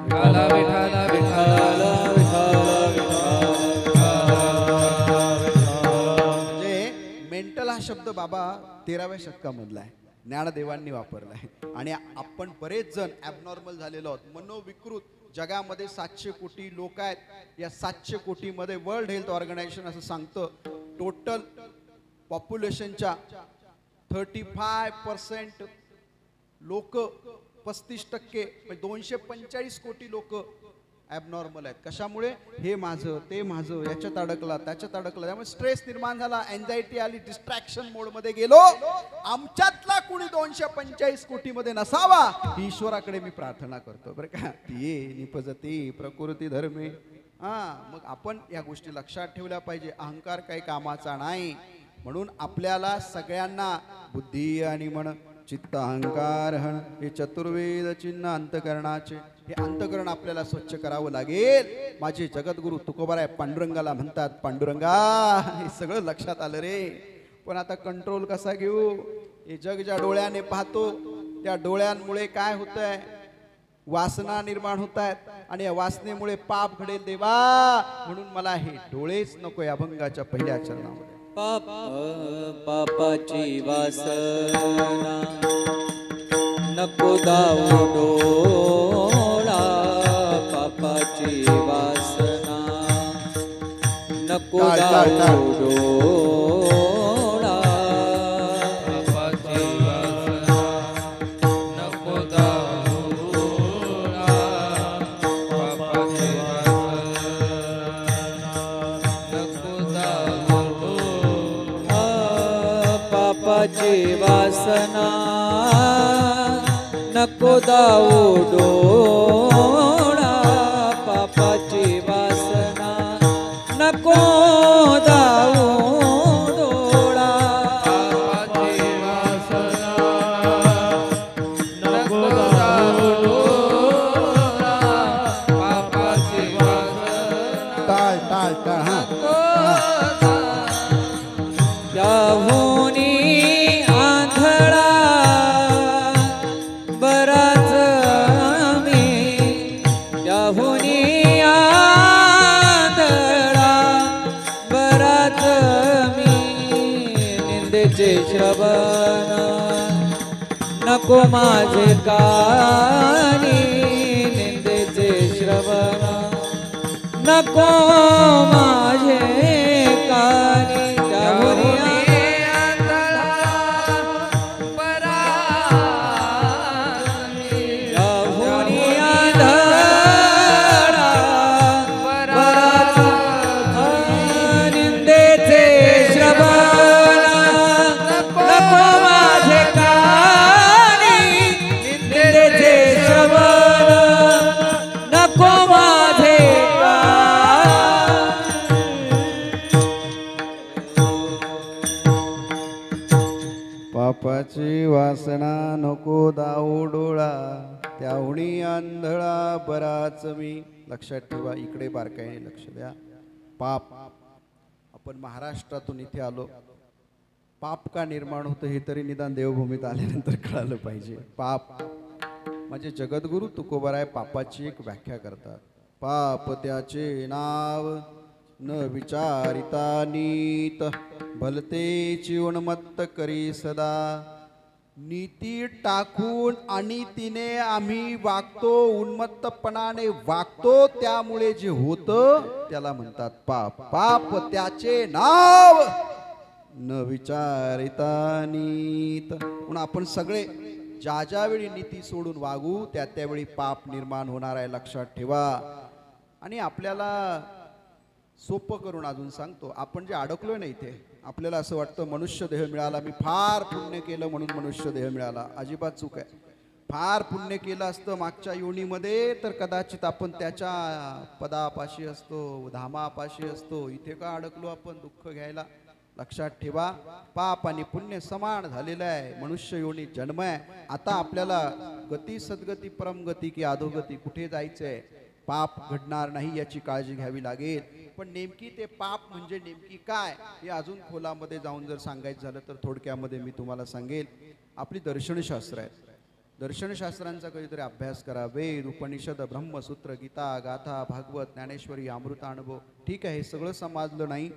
विठाल विठाल विठाल म्हणजे मेंटल हा शब्द बाबा 13व्या शतकामधला आहे, ज्ञानदेवांनी वापरलाय. आणि आपण बरेच जण ॲबनॉर्मल झालेलो आहोत, मनोविकृत. जगामध्ये 700 कोटी लोक आहेत. या 700 कोटीमध्ये वर्ल्ड हेल्थ ऑर्गनायझेशन असं सांगतं टोटल पॉप्युलेशनच्या 35% लोक, 35% 245 कोटी लोक ॲबनॉर्मल आहेत. कशामुळे? हे माझं, ते माझं, याच्यात अडकला, त्याच्यात अडकला. त्यामुळे स्ट्रेस निर्माण झाला, एन्झायटी आली, डिस्ट्रॅक्शन मोडमध्ये गेलो. आमच्यातला कुणी 245 कोटीमध्ये नसावा ही ईश्वराकडे मी प्रार्थना करतो बरं का. ये निपजती प्रकृती धर्मे. मग आपण या गोष्टी लक्षात ठेवल्या पाहिजे. अहंकार काही कामाचा नाही. म्हणून आपल्याला सगळ्यांना बुद्धी आणि मन, चित्त, अहंकार, हे चतुर्वेद चिन्ह अंतकरणाचे. हे अंतकरण आपल्याला स्वच्छ करावं लागेल. माझे जगद्गुरु तुकोबाराय पांडुरंगाला म्हणतात, पांडुरंगा हे सगळं लक्षात आलं रे, पण आता कंट्रोल कसा घेऊ? हे जग ज्या डोळ्याने पाहतो त्या डोळ्यांमुळे काय होतंय? वासना निर्माण होत आहेत आणि या वासनेमुळे पाप घडेल देवा. म्हणून मला हे डोळेच नको. या अभंगाच्या पहिल्या चरणामध्ये पापाची वासना नको दाऊ डोळा, पापाची टाळ, टाळ. डोळा पापाची वासना नको दाऊडा पापाची वासना नको दाऊडा पापाची वासना नको दाऊ डोळा पापाची वासना नको दाऊ डोळा पापाची वासना नको दाऊडा पापाची वासना टाळ टाळ टाळ हा त्याहुनी आंधळा बराच मी त्याहुनी आंधळा बराच मी निंदेचे श्रवण नको माझे कानी निंदेचे श्रवण नको माझे कानी त्याहुनी त्याहुनी आंधळा बराच निंदेचे श्रवण नको माझे कानी निंदेचे श्रवण नको माझे पापाची वासना नको दाऊ डोळा त्याहुणी आंधळा बराच मी. लक्षात ठेवा, इकडे बारकाईने लक्ष द्या. पाप, आपण महाराष्ट्रातून इथे आलो, पाप का निर्माण होतं हे तरी निदान देवभूमीत आल्यानंतर कळालं पाहिजे. पाप म्हणजे जगद्गुरु तुकोबाराय पापाची एक व्याख्या करतात. पाप त्याचे नाव न विचारिता नीत भलतेची उन्मत्त करी सदा. नीती टाकून अनितीने आम्ही वागतो, उन्मत्तपणाने वागतो, त्यामुळे जे होतं त्याला म्हणतात पाप. पाप त्याचे नाव न विचारिता नीत. म्हणून आपण सगळे ज्या ज्या वेळी नीती सोडून वागू त्या त्यावेळी पाप निर्माण होणार आहे, लक्षात ठेवा. आणि आपल्याला सोपं करून अजून सांगतो, आपण जे अडकलोय ना इथे, आपल्याला असं वाटतं मनुष्य देह मिळाला, मी फार पुण्य केलं म्हणून मनुष्य देह मिळाला. अजिबात चूक आहे. फार पुण्य केलं असतं मागच्या योनीमध्ये तर कदाचित आपण त्याच्या पदापाशी असतो, धामापाशी असतो. इथे का अडकलो आपण दुःख घ्यायला? लक्षात ठेवा, पाप आणि पुण्य समान झालेलं आहे. मनुष्य योनी जन्म आहे. आता आपल्याला गती, सद्गती, परमगती की अधोगती कुठे जायचंय? पाप घडणार नाही याची काळजी घ्यावी लागेल. पण नेमकी ते पाप म्हणजे नेमकी काय हे अजून खोलामध्ये जाऊन जर सांगायचं झालं तर थोडक्यामध्ये मी तुम्हाला सांगेल. आपली दर्शनशास्त्र आहे, दर्शनशास्त्रांचा कधीतरी अभ्यास करा. वेद, उपनिषद, ब्रह्मसूत्र, गीता, गाथा, भागवत, ज्ञानेश्वरी, अमृतानुभव. ठीक आहे, हे सगळं समजलं नाही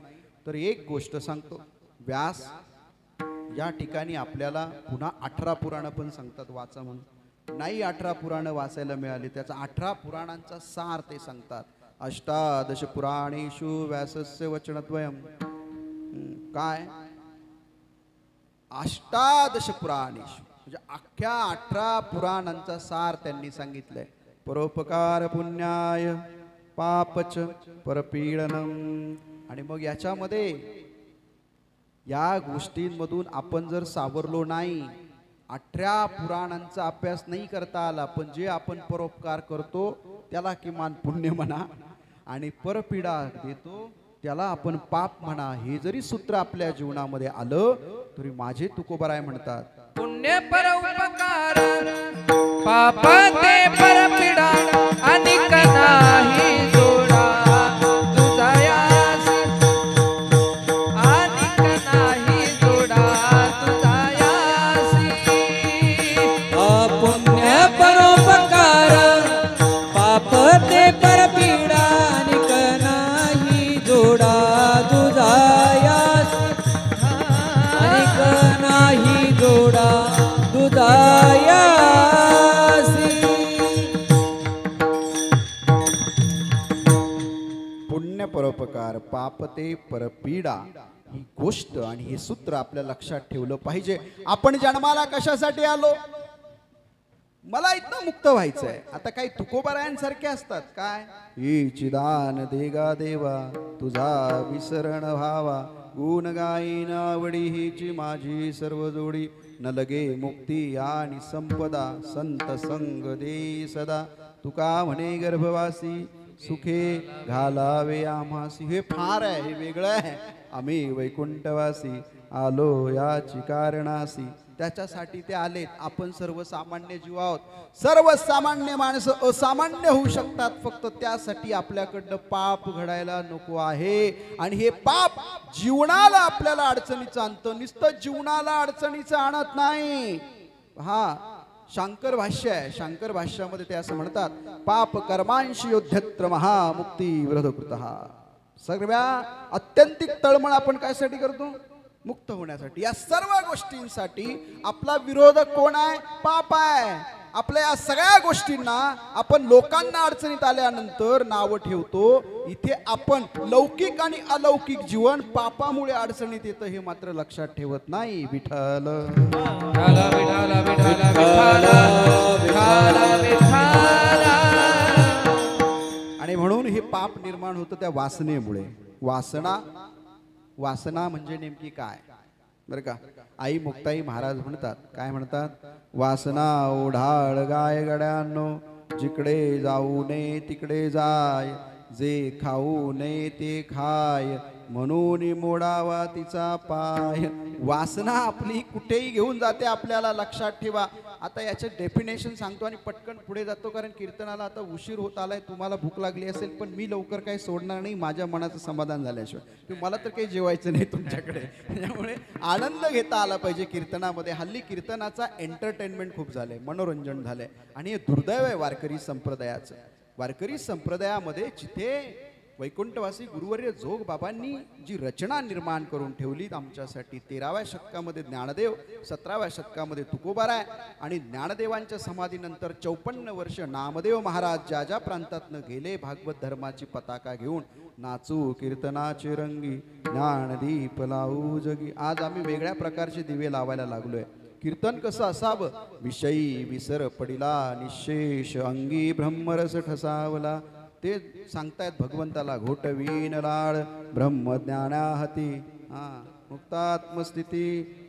तर एक गोष्ट सांगतो. व्यास या ठिकाणी आपल्याला पुन्हा 18 पुराणं पण सांगतात वाचा म्हणून. नाही 18 पुराणं वाचायला मिळाली, त्याचा 18 पुराणांचा सार ते सांगतात. अष्टादश पुराणेषु व्यासस्य वचनद्वयम्. काय? अष्टादश पुराणेषु म्हणजे अख्ख्या 18 पुराणांचा सार त्यांनी सांगितलंय. परोपकार पुण्याय पापच परपीडनम. आणि मग याच्यामध्ये या गोष्टींमधून आपण जर सावरलो नाही, 18 पुराणांचा अभ्यास नाही करता आला, पण जे आपण परोपकार करतो त्याला किमान पुण्य म्हणा, आणि परपीडा देतो त्याला आपण पाप म्हणा. हे जरी सूत्र आपल्या जीवनामध्ये आलं तरी माझे तुकोबाराय म्हणतात, पुण्य पर उपकार पाप ते परपीडा अनिक नाही जोडा तुझा यास. अनिक नाही जोडा तुझा यासी. पुण्य परोपकार पाप ते परपीडा निक नाही जोडा तुझा यास. अनिक नाही जोडा तुझा यासी. पुण्य परोपकार पापते परपीडा. ही गोष्ट आणि हे सूत्र आपल्या लक्षात ठेवलं पाहिजे. आपण जन्माला कशासाठी आलो? मला इथं मुक्त व्हायचंय. आता काही तुकोबारायांसारखे असतात काय, हे चिदान देगा देवा तुझा विसरण व्हावा, गुण गायीन आवडी हीची माझी सर्व जोडी, न लगे मुक्ती आणि संपदा संत संग दे सदा, तुका म्हणे गर्भवासी सुखे घालावे आम्हासी. हे फार आहे, हे वेगळं आहे. आम्ही वैकुंठवासी आलो याची कारणासी. त्याच्यासाठी ते आलेत. आपण सर्वसामान्य जीव आहोत. सर्वसामान्य माणसं असामान्य होऊ शकतात, फक्त त्यासाठी आपल्याकडनं पाप घडायला नको आहे. आणि हे पाप जीवनाला आपल्याला अडचणीचं आणतं, नुसतं जीवनाला अडचणीचं आणत नाही. हा शांकर भाष्य आहे. शांकर भाष्यामध्ये ते असं म्हणतात, पाप कर्मांशी योध्यत्र महामुक्ती विरोधकृतः. सर्व अत्यंतिक तळमळ आपण कायसाठी करतो? मुक्त होण्यासाठी. या सर्व गोष्टींसाठी आपला विरोधक कोण आहे? पाप आहे. आपल्या या सगळ्या गोष्टींना आपण लोकांना अडचणीत आल्यानंतर नाव ठेवतो. इथे आपण लौकिक आणि अलौकिक जीवन पापामुळे अडचणीत येतं हे मात्र लक्षात ठेवत नाही. विठ्ठल विठाला विठाला विठाला विठाला विठाला विठाला. आणि म्हणून हे पाप निर्माण होतं त्या वासनेमुळे. वासना म्हणजे नेमकी काय बरं का? आई मुक्ताई महाराज म्हणतात, काय म्हणतात? वासना ओढाळ गाय गड्यांनो, जिकडे जाऊ नये तिकडे जाय, जे खाऊ नये ते खाय, म्हणून मोडावा तिचा पाय. वासना आपली कुठेही घेऊन जाते, आपल्याला लक्षात ठेवा. आता याचं डेफिनेशन सांगतो आणि पटकन पुढे जातो, कारण कीर्तनाला आता उशीर होत आलाय. तुम्हाला भूक लागली असेल, पण मी लवकर काही सोडणार नाही माझ्या मनाचं समाधान झाल्याशिवाय. मला तर काही जेवायचं नाही तुमच्याकडे. त्यामुळे आनंद घेता आला पाहिजे कीर्तनामध्ये. हल्ली कीर्तनाचा एंटरटेनमेंट खूप झालंय, मनोरंजन झालंय. आणि हे दुर्दैव आहे वारकरी संप्रदायाचं. वारकरी संप्रदायामध्ये जिथे वैकुंठवासी गुरुवर्य जोग बाबांनी जी रचना निर्माण करून ठेवली आमच्यासाठी, 13व्या शतकामध्ये ज्ञानदेव, 17व्या शतकामध्ये तुकोबाराय, आणि ज्ञानदेवांच्या समाधीनंतर 54 वर्ष नामदेव महाराज ज्या ज्या प्रांतातनं गेले भागवत धर्माची पताका घेऊन, नाचू कीर्तनाचे रंगी ज्ञानदीप लावू जगी. आज आम्ही वेगळ्या प्रकारचे दिवे लावायला लागलोय. कीर्तन कसं असावं? विषयी विसर पडिला निशेष अंगी ब्रह्मरस ठसावला. ते सांगतायत भगवंताला, घोटवीन लाळ ब्रह्मज्ञानाहती मुक्तात्मस्थिती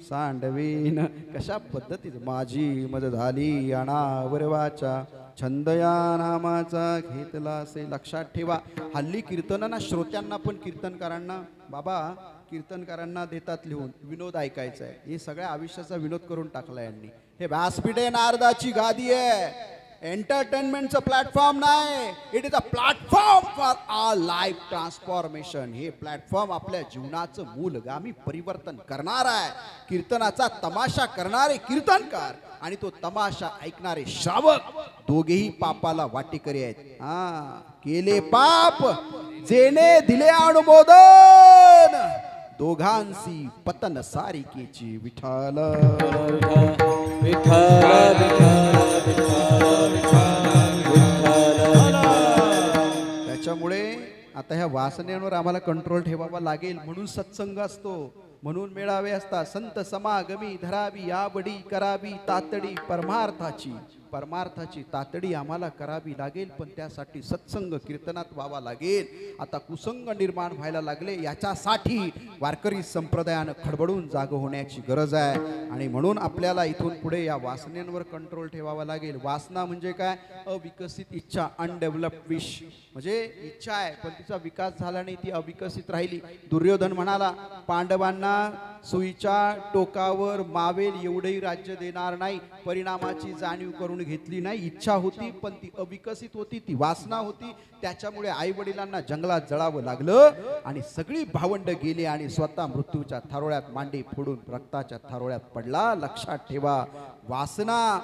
सांडवीन. कशा पद्धतीत माझी मज झाली अनावर वाचा, छंदया नामाचा घेतला असे. लक्षात ठेवा. हल्ली कीर्तनांना श्रोत्यांना पण कीर्तनकारांना बाबा कीर्तनकारांना देतात लिहून विनोद ऐकायचा आहे. हे सगळ्या आयुष्याचा विनोद करून टाकला यांनी. हे व्यासपीठे नारदाची गादी आहे, एंटरटेनमेंटचं प्लॅटफॉर्म नाही. It is a platform for our life transformation. हे प्लॅटफॉर्म आपल्या जीवनाचं मूलगामी परिवर्तन करणार आहे. कीर्तनाचा तमाशा करणारे कीर्तनकार आणि तो तमाशा ऐकणारे श्रावक दोघेही पापाला वाटेकरी आहेत. केले पाप जेने दिले अनुमोदन, दोघांसी पतन सारिकेची. विठ्ठल त्याच्यामुळे आता ह्या वासनेवर आम्हाला कंट्रोल ठेवावा लागेल. म्हणून सत्संग असतो, म्हणून मेळावे असतात. संत समागमी धरावी आवडी, करावी तातडी परमार्थाची. परमार्थाची तातडी आम्हाला करावी लागेल, पण त्यासाठी सत्संग कीर्तनात व्हावा लागेल. आता कुसंग निर्माण व्हायला लागले, याच्यासाठी वारकरी संप्रदायानं खडबडून जाग होण्याची गरज आहे. आणि म्हणून आपल्याला इथून पुढे या वासनेवर कंट्रोल ठेवावा लागेल. वासना म्हणजे काय? अविकसित इच्छा, अनडेव्हलप्ड विश. म्हणजे इच्छा आहे पण तिचा विकास झाला नाही, ती अविकसित राहिली. दुर्योधन म्हणाला, पांडवांना सुईच्या टोकावर मावेल एवढेही राज्य देणार नाही. परिणामाची जाणीव करून घेतली नाही. इच्छा होती पण ती अविकसित होती, ती वासना होती. त्याच्यामुळे आई वडिलांना जंगलात जळावं लागलं आणि सगळी भावंड गेली आणि स्वतः मृत्यूच्या थारोळ्यात मांडी फोडून रक्ताच्या थारोळ्यात पडला. लक्षात ठेवा. वासना,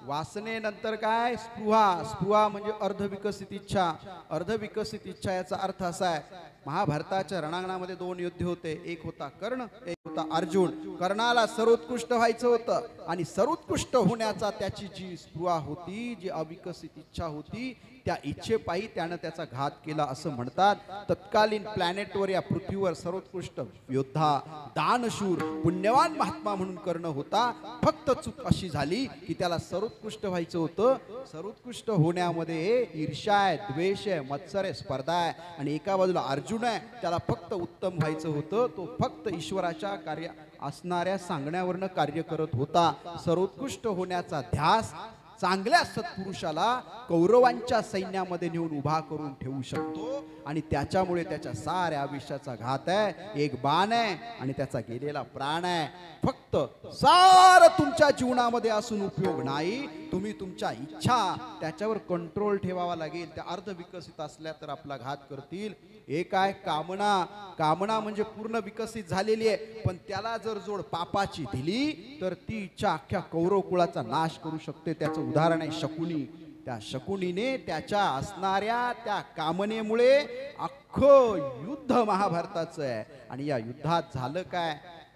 वासनेनंतर काय? स्पृहा. स्पृहा म्हणजे अर्धविकसित इच्छा. अर्धविकसित इच्छा याचा अर्थ असा आहे, महाभारताच्या रणांगणामध्ये 2 युद्ध होते. एक होता कर्ण, एक होता अर्जुन. कर्णाला सर्वोत्कृष्ट व्हायचं होतं. आणि सर्वोत्कृष्ट होण्याचा त्याची जी स्पृहा होती, जी अविकसित इच्छा होती, त्या इच्छेपायी त्यानं त्याचा घात केला असं म्हणतात. तत्कालीन प्लॅनेटवर या पृथ्वीवर सर्वोत्कृष्ट योद्धा, दानशूर, पुण्यवान महात्मा म्हणून करणं होता. फक्त चूक अशी झाली की त्याला सर्वोत्कृष्ट व्हायचं होतं. सर्वोत्कृष्ट होण्यामध्ये ईर्ष्या आहे, द्वेष आहे, मत्सर आहे, स्पर्धा आहे. आणि एका बाजूला अर्जुन आहे, त्याला फक्त उत्तम व्हायचं होतं. तो फक्त ईश्वराच्या कार्य असणाऱ्या सांगण्यावरनं कार्य करत होता. सर्वोत्कृष्ट होण्याचा ध्यास चांगल्या सत्पुरुषाला कौरवांच्या सैन्यामध्ये नेऊन उभा करून ठेवू शकतो. आणि त्याच्यामुळे त्याच्या साऱ्या आयुष्याचा घात आहे. एक बाण आहे आणि त्याचा गेलेला प्राण आहे. फक्त सार तुमच्या जीवनामध्ये असून उपयोग नाही. तुम्ही तुमच्या इच्छा त्याच्यावर कंट्रोल ठेवावा लागेल. त्या अर्ध विकसित असल्या तर आपला घात करतील. एक आहे कामना. कामना म्हणजे पूर्ण विकसित झालेली आहे, पण त्याला जर जोड पापाची दिली तर ती इच्छा अख्ख्या कौरव कुळाचा नाश करू शकते. त्याचं उदाहरण आहे शकुनी. त्या शकुनीने त्याच्या असणाऱ्या त्या कामनेमुळे अख्खं युद्ध महाभारताचं आहे. आणि या युद्धात झालं काय,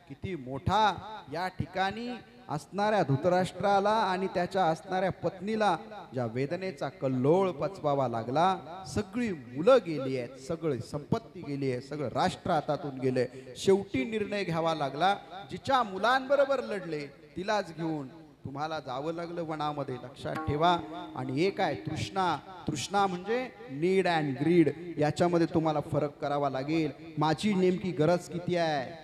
किती मोठा या ठिकाणी असणाऱ्या धृतराष्ट्राला आणि त्याच्या असणाऱ्या पत्नीला ज्या वेदनेचा कल्लोळ पचवावा लागला. सगळी मुलं गेली आहेत, सगळी संपत्ती गेली आहे, सगळं राष्ट्र हातातून गेले. शेवटी निर्णय घ्यावा लागला. जिच्या मुलांबरोबर लढले तिलाच घेऊन तुम्हाला जावं लागलं वनामध्ये. लक्षात ठेवा. आणि एक आहे तृष्णा. तृष्णा म्हणजे नीड अँड ग्रीड. याच्यामध्ये तुम्हाला फरक करावा लागेल. माझी नेमकी गरज किती आहे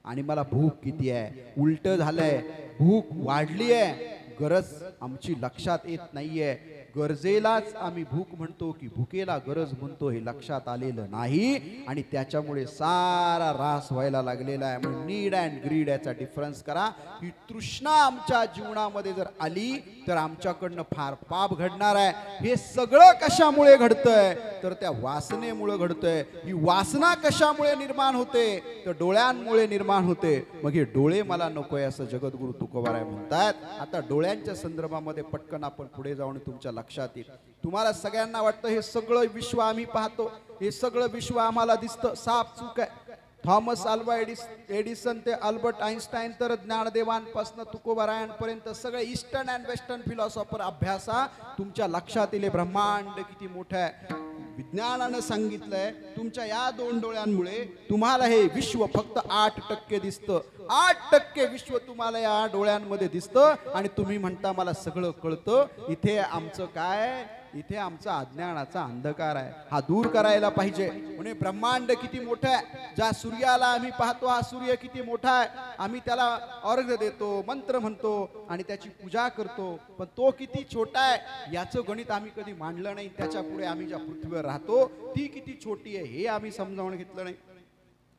आणि मला भूक किती आहे. उलट झालंय, भूक वाढली आहे, गरज आमची लक्षात येत नाहीये. गरजेलाच आम्ही भूक म्हणतो की भुकेला गरज म्हणतो हे लक्षात आलेलं नाही. आणि त्याच्यामुळे सारा रास व्हायला लागलेला आहे. म्हणून नीड अँड ग्रीड याचा डिफरन्स करा. ही तृष्णा आमच्या जीवनामध्ये जर आली तर आमच्याकडनं फार पाप घडणार आहे. हे सगळं कशामुळे घडतंय तर त्या वासनेमुळे घडतंय. ही वासना कशामुळे निर्माण होते तर डोळ्यांमुळे निर्माण होते. मग हे डोळे मला नकोय असं जगद्गुरु तुकोबाराय म्हणतात. आता डोळ्यांच्या संदर्भामध्ये पटकन आपण पुढे जाऊन तुमच्या लक्षात येईल. तुम्हाला सगळ्यांना वाटतं हे सगळं विश्व आम्ही पाहतो, हे सगळं विश्व आम्हाला दिसतं. साफ चूक आहे. थॉमस अल्वा एडिसन ते अल्बर्ट आईन्स्टाईन तर ज्ञानदेवांपासून तुकोबारायांपर्यंत सगळे ईस्टर्न अँड वेस्टर्न फिलॉसॉफर अभ्यासा. तुमच्या लक्षात येईल ब्रह्मांड किती मोठं आहे. विज्ञानानं सांगितलंय तुमच्या या दोन डोळ्यांमुळे तुम्हाला हे विश्व फक्त 8% दिसतं. 8% विश्व तुम्हाला या डोळ्यांमध्ये दिसतं. आणि तुम्ही म्हणता मला सगळं कळतं. इथे आमचं काय, इथे आमचा अज्ञानाचा अंधकार आहे. हा दूर करायला पाहिजे. म्हणजे ब्रह्मांड किती मोठं आहे. ज्या सूर्याला आम्ही पाहतो हा सूर्य किती मोठा आहे. आम्ही त्याला अर्घ्य देतो, मंत्र म्हणतो आणि त्याची पूजा करतो. पण तो किती छोटा आहे याचं गणित आम्ही कधी मांडलं नाही. त्याच्या पुढे आम्ही ज्या पृथ्वीवर राहतो ती किती छोटी आहे हे आम्ही समजावून घेतलं नाही.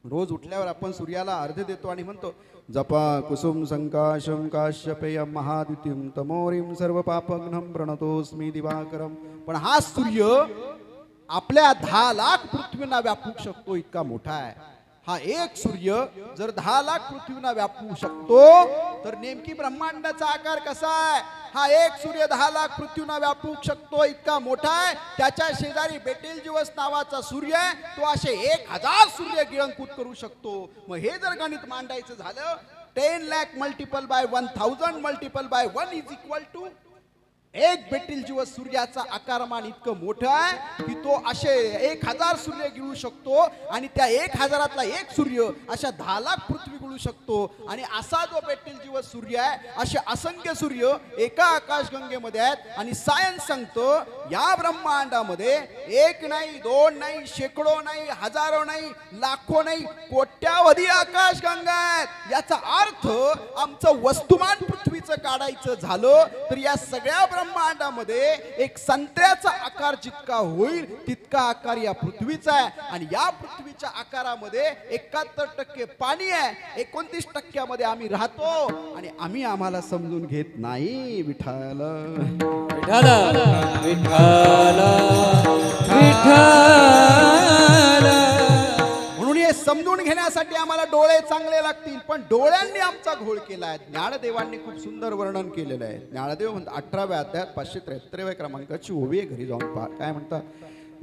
रोज उठल्यावर आपण सूर्याला अर्घ्य देतो आणि म्हणतो जपा कुसुम संकाशम काश्यपेयम महाद्युतिम तमोरिम सर्व पापघ्नं प्रणतोस्मी दिवाकरम. पण हा सूर्य आपल्या 10 लाख पृथ्वींना व्यापू शकतो इतका मोठा आहे. हा एक सूर्य जर 10 लाख पृथ्वींना व्यापू शकतो तर नेमकी ब्रह्मांडाचा आकार कसा आहे. हा एक सूर्य 10 लाख पृथ्वींना व्यापू शकतो इतका मोठा आहे. त्याच्या शेजारी बेटेलजिवस नावाचा सूर्य आहे, तो असे 1000 सूर्य गिळंकृत करू शकतो. मग हे जर गणित मांडायचं झालं 10 lakh multiple by 1000 multiple by 1 is equal to एक बेटेलजिवस सूर्याचा आकारमान इतकं मोठं आहे की तो असे 1000 सूर्य गिळू शकतो. आणि त्या 1000तला एक सूर्य अशा 10 लाख पृथ्वी गिळू शकतो. आणि असा जो बेटेलजिवस सूर्य आहे असे असंख्य सूर्य एका आकाशगंगेमध्ये आहेत. आणि सायन्स सांगतो या ब्रह्मांडामध्ये एक नाही, दोन नाही, शेकडो नाही, हजारो नाही, लाखो नाही, कोट्यावधी आकाशगंगा आहेत. याचा अर्थ आमचं वस्तुमान पृथ्वीचं काढायचं झालं तर या सगळ्या ब्रह्मांडामध्ये एक संत्र्याचा आकार जितका होईल तितका आकार या पृथ्वीचा आहे. आणि या पृथ्वीच्या आकारामध्ये 71% पाणी आहे, 29% आम्ही राहतो. आणि आम्ही आम्हाला समजून घेत नाही. विठ्ठल विठ्ठल विठ्ठल विठ्ठल. म्हणून हे समजून घेण्यासाठी आम्हाला डोळे चांगले लागतील. पण डोळ्यांनी आमचा घोळ केलाय. ज्ञानदेवांनी खूप सुंदर वर्णन केलेलं आहे. ज्ञानदेव म्हणतात 18व्या अध्यायात 573व्या क्रमांकाची ओवी घरी जाऊन पहा. काय म्हणतात.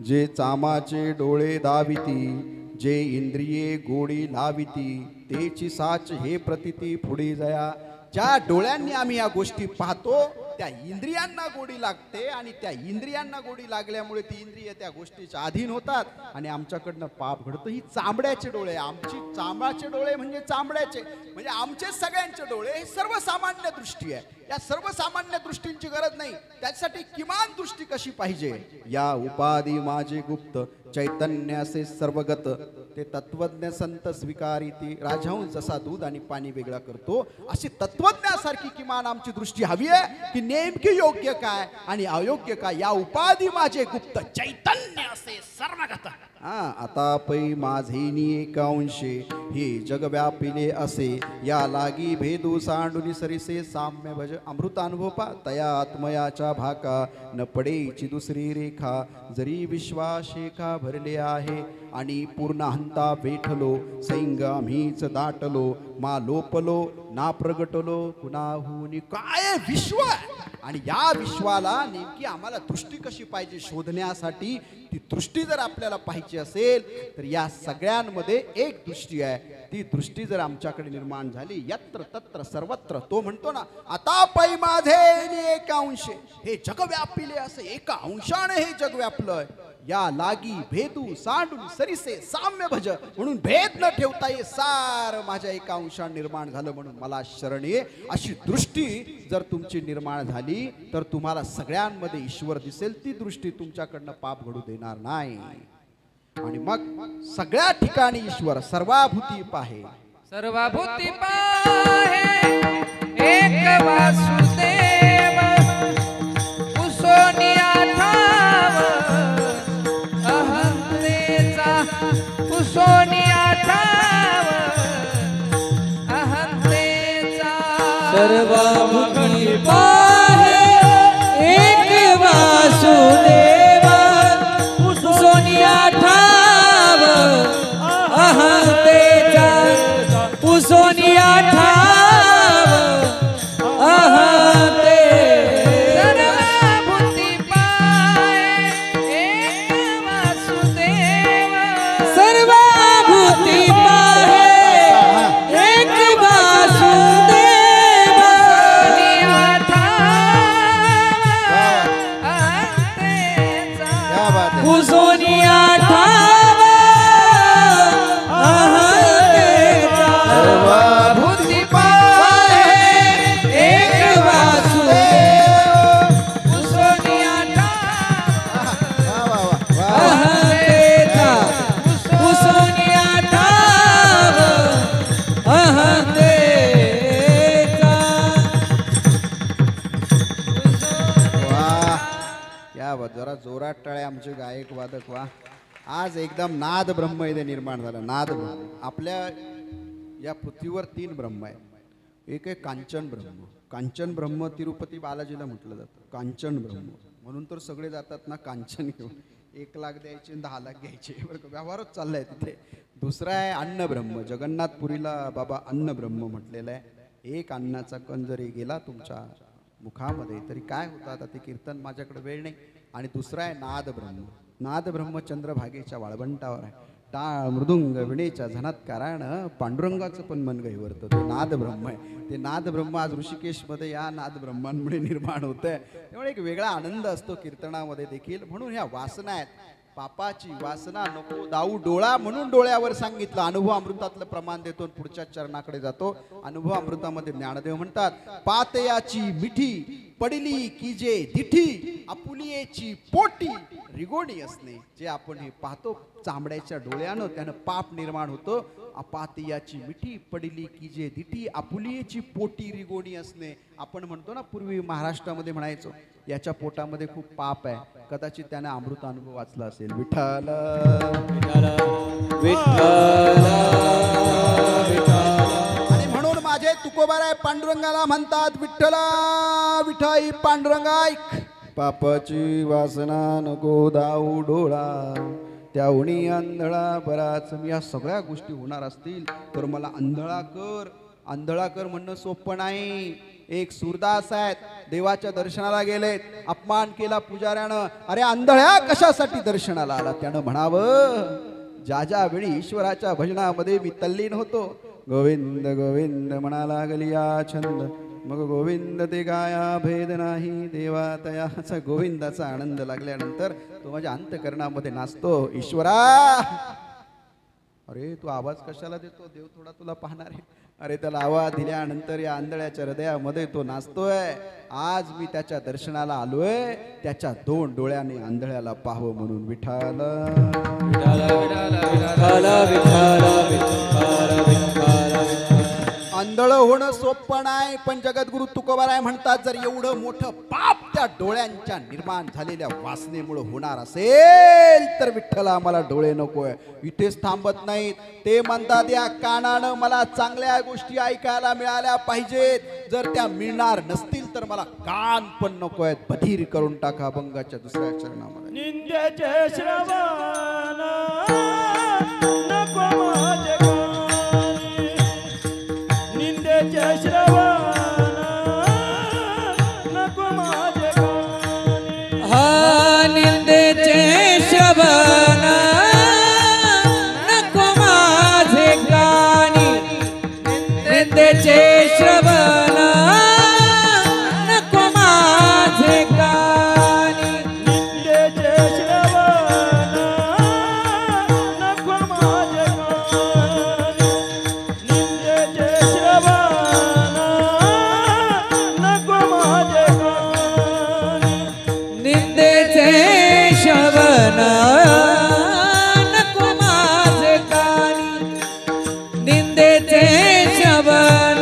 जे चामाचे डोळे दाविती, जे इंद्रिये गोडी लाविती, तेची साच हे प्रतिती पुढे जया. ज्या डोळ्यांनी आम्ही या गोष्टी पाहतो त्या इंद्रियांना गोडी लागते आणि त्या इंद्रियांना गोडी लागल्यामुळे ती इंद्रिय त्या गोष्टीच्या अधीन होतात आणि आमच्याकडनं पाप घडतं. ही चांबड्याचे डोळे, आमची चांबड्याचे डोळे म्हणजे चांबड्याचे म्हणजे आमचे सगळ्यांचे डोळे हे सर्वसामान्य दृष्टी आहे. या सर्वसामान्य दृष्टींची गरज नाही, त्यासाठी किमान दृष्टी कशी पाहिजे. या उपाधी माझे गुप्त चैतन्य असे सर्वगत ते तत्वज्ञ संत स्वीकारिती राजहंस जसा दूध आणि पाणी वेगळा करतो अशी तत्वज्ञासारखी किमान आमची दृष्टी हवी आहे की नेमकी योग्य काय आणि अयोग्य काय. या उपाधी माझे गुप्त चैतन्य असे सर्वगत. आता पै माझेनी एकांशे हे जग व्यापिले असे या लागी भेदू सांडुनी सरिसे साम्य भज अमृतानुभव पा तया आत्मयाच्या भाका न पडेची दुसरी रेखा जरी विश्वासेखा भरले आहे आणि पूर्ण हंता बेठलो सैंग आम्हीच दाटलो मा लोपलो ना प्रगटलो कुणाहून काय विश्व आणि या विश्वाला नेमकी आम्हाला दृष्टी कशी पाहिजे शोधण्यासाठी ती दृष्टी जर आपल्याला पाहिजे असेल तर या सगळ्यांमध्ये एक दृष्टी आहे. ती दृष्टी जर आमच्याकडे निर्माण झाली यत्र तत्र सर्वत्र तो म्हणतो ना आता पै माझे एका अंशे हे जग व्यापिले असे एका अंशाने हे जग व्यापलंय या लागी भेदू सांडून सरिसे साम्य भज म्हणून भेद न ठेवता ये सार माझ्या एका अंशाने निर्माण झालं म्हणून मला शरण ये. अशी दृष्टी जर तुमची निर्माण झाली तर तुम्हाला सगळ्यांमध्ये ईश्वर दिसेल. ती दृष्टी तुमच्याकडनं पाप घडू देणार नाही आणि मग सगळ्या ठिकाणी ईश्वर सर्वाभूती पाहे. सर्वभूती पाहे एक वासुदेव पुसोनिया ठाव अहंतेचा पुसोनिया ठाव अहंतेचा. सर्वभूती पाहे एक वासुदेव पुसोनिया ठाव अहंतेचा पुसोनिया ठाव अहंते. सर्वभूती पाहे एक वासुदेव सर्वभूती पाहे एक वासुदेव पुसोनिया ठाव अहंतेचा. क्या बात है. पुसोनिया ठाव अहंतेचा. सर्वभूती पाहे एक वासुदेव पुसोनिया ठाव वा, वा, वा, वा. अहंतेचा पुसोनिया ठाव अहंतेचा. वा क्या बात. जरा जोरात टाळे आमचे गायक वादक. वा आज एकदम नाद ब्रह्म इथे निर्माण झालं. नाद ब्रह्म. आपल्या या पृथ्वीवर 3 ब्रह्म आहेत. एक आहे कांचन ब्रह्म. कांचन ब्रह्म तिरुपती बालाजीला म्हटलं जातं कांचन ब्रह्म म्हणून तर सगळे जातात ना कांचन घेऊन. 1 लाख द्यायचे 10 लाख घ्यायचे बरं का व्यवहारच चाललाय तिथे. दुसरा आहे अन्न ब्रह्म. जगन्नाथपुरीला बाबा अन्न ब्रह्म म्हटलेलं आहे. एक अन्नाचा कण जरी गेला तुमच्या मुखामध्ये तरी काय होतं आता ते कीर्तन माझ्याकडे वेळ नाही. आणि दुसरा आहे नाद ब्रह्म. नाद ब्रह्म चंद्रभागेच्या वाळवंटावर आहे. टाळ मृदुंग विणेच्या झनत्कारानं पांडुरंगाचं पण मन गहिवरतं. ते नाद ब्रह्म आहे. ते नाद ब्रह्म आज ऋषिकेशमध्ये या नाद ब्रह्मांमुळे निर्माण होत आहे. त्यामुळे एक वेगळा आनंद असतो कीर्तनामध्ये देखील. म्हणून ह्या वासना आहेत. पापाची वासना नको दाऊ डोळा म्हणून डोळ्यावर सांगितलं. अनुभव अमृतातलं प्रमाण देतो पुढच्या चरणाकडे जातो. अनुभव अमृतामध्ये ज्ञानदेव म्हणतात पातयाची मिठी पडली की जे दिठी आपुलियेची पोटी रिगोणी असणे. जे आपण हे पाहतो चांबड्याच्या डोळ्यानं त्यानं पाप निर्माण होतं. अपातयाची मिठी पडली की जे दिठी आपुलियेची पोटी रिगोणी असणे. आपण म्हणतो ना पूर्वी महाराष्ट्रामध्ये म्हणायचो याच्या पोटामध्ये खूप पाप आहे. कदाचित त्याने अमृत अनुभव वाचला असेल. विठ्ठल आणि म्हणून माझे तुकोबाराय पांडुरंगाला म्हणतात विठ्ठला विठाई पांडुरंगाईक. पापाची वासना नको दाऊ डोळा त्याहुणी आंधळा बराच. या सगळ्या गोष्टी होणार असतील तर मला आंधळा कर. आंधळा कर म्हणणं सोपं नाही. एक सूरदास आहेत देवाच्या दर्शनाला गेलेत. अपमान केला पुजाऱ्यानं. अरे आंधळ्या कशासाठी दर्शनाला आला. त्यानं म्हणावं ज्या ज्या वेळी ईश्वराच्या भजनामध्ये मी तल्लीन होतो गोविंद गोविंद म्हणा लागली या छंद मग गोविंद ते गाया भेद नाही देवा तयाचा गोविंदाचा आनंद लागल्यानंतर तो माझ्या अंतकरणामध्ये नाचतो. ईश्वरा, अरे तू आवाज कशाला देतो, देव थोडा तुला पाहणार आहे. अरे त्याला आवाज दिल्यानंतर या आंधळ्याच्या हृदयामध्ये तो नाचतोय. आज मी त्याच्या दर्शनाला आलोय, त्याच्या 2 डोळ्याने आंधळ्याला पाहावं म्हणून. विठाल आंधळ होणं सोपं नाही, पण जगद्गुरु तुकोबाराय म्हणतात जर एवढं मोठं पाप त्या डोळ्यांच्या निर्माण झालेल्या वासनेमुळे होणार असेल तर विठ्ठल आम्हाला डोळे नकोय. इथेच थांबत नाहीत, ते म्हणतात या कानानं मला चांगल्या गोष्टी ऐकायला मिळाल्या पाहिजेत, जर त्या मिळणार नसतील तर मला कान पण नकोय. बधीर करून टाका अभंगाच्या 2ऱ्या चरणामध्ये. निंद्याचे श्रवण नको माझे कानी, निंद्याचे श्रवण नको माझे कानी. हा निंदेचे श्रवण नको माझे कानी, निंदेचे श्रवण नको माझे कानी, निंदेचे श्रवण नको माझे कानी, निंदेचे श्रवण नको माझे कानी, निंदेचे श्रवण नको माझे कानी, निंदेचे श्रवण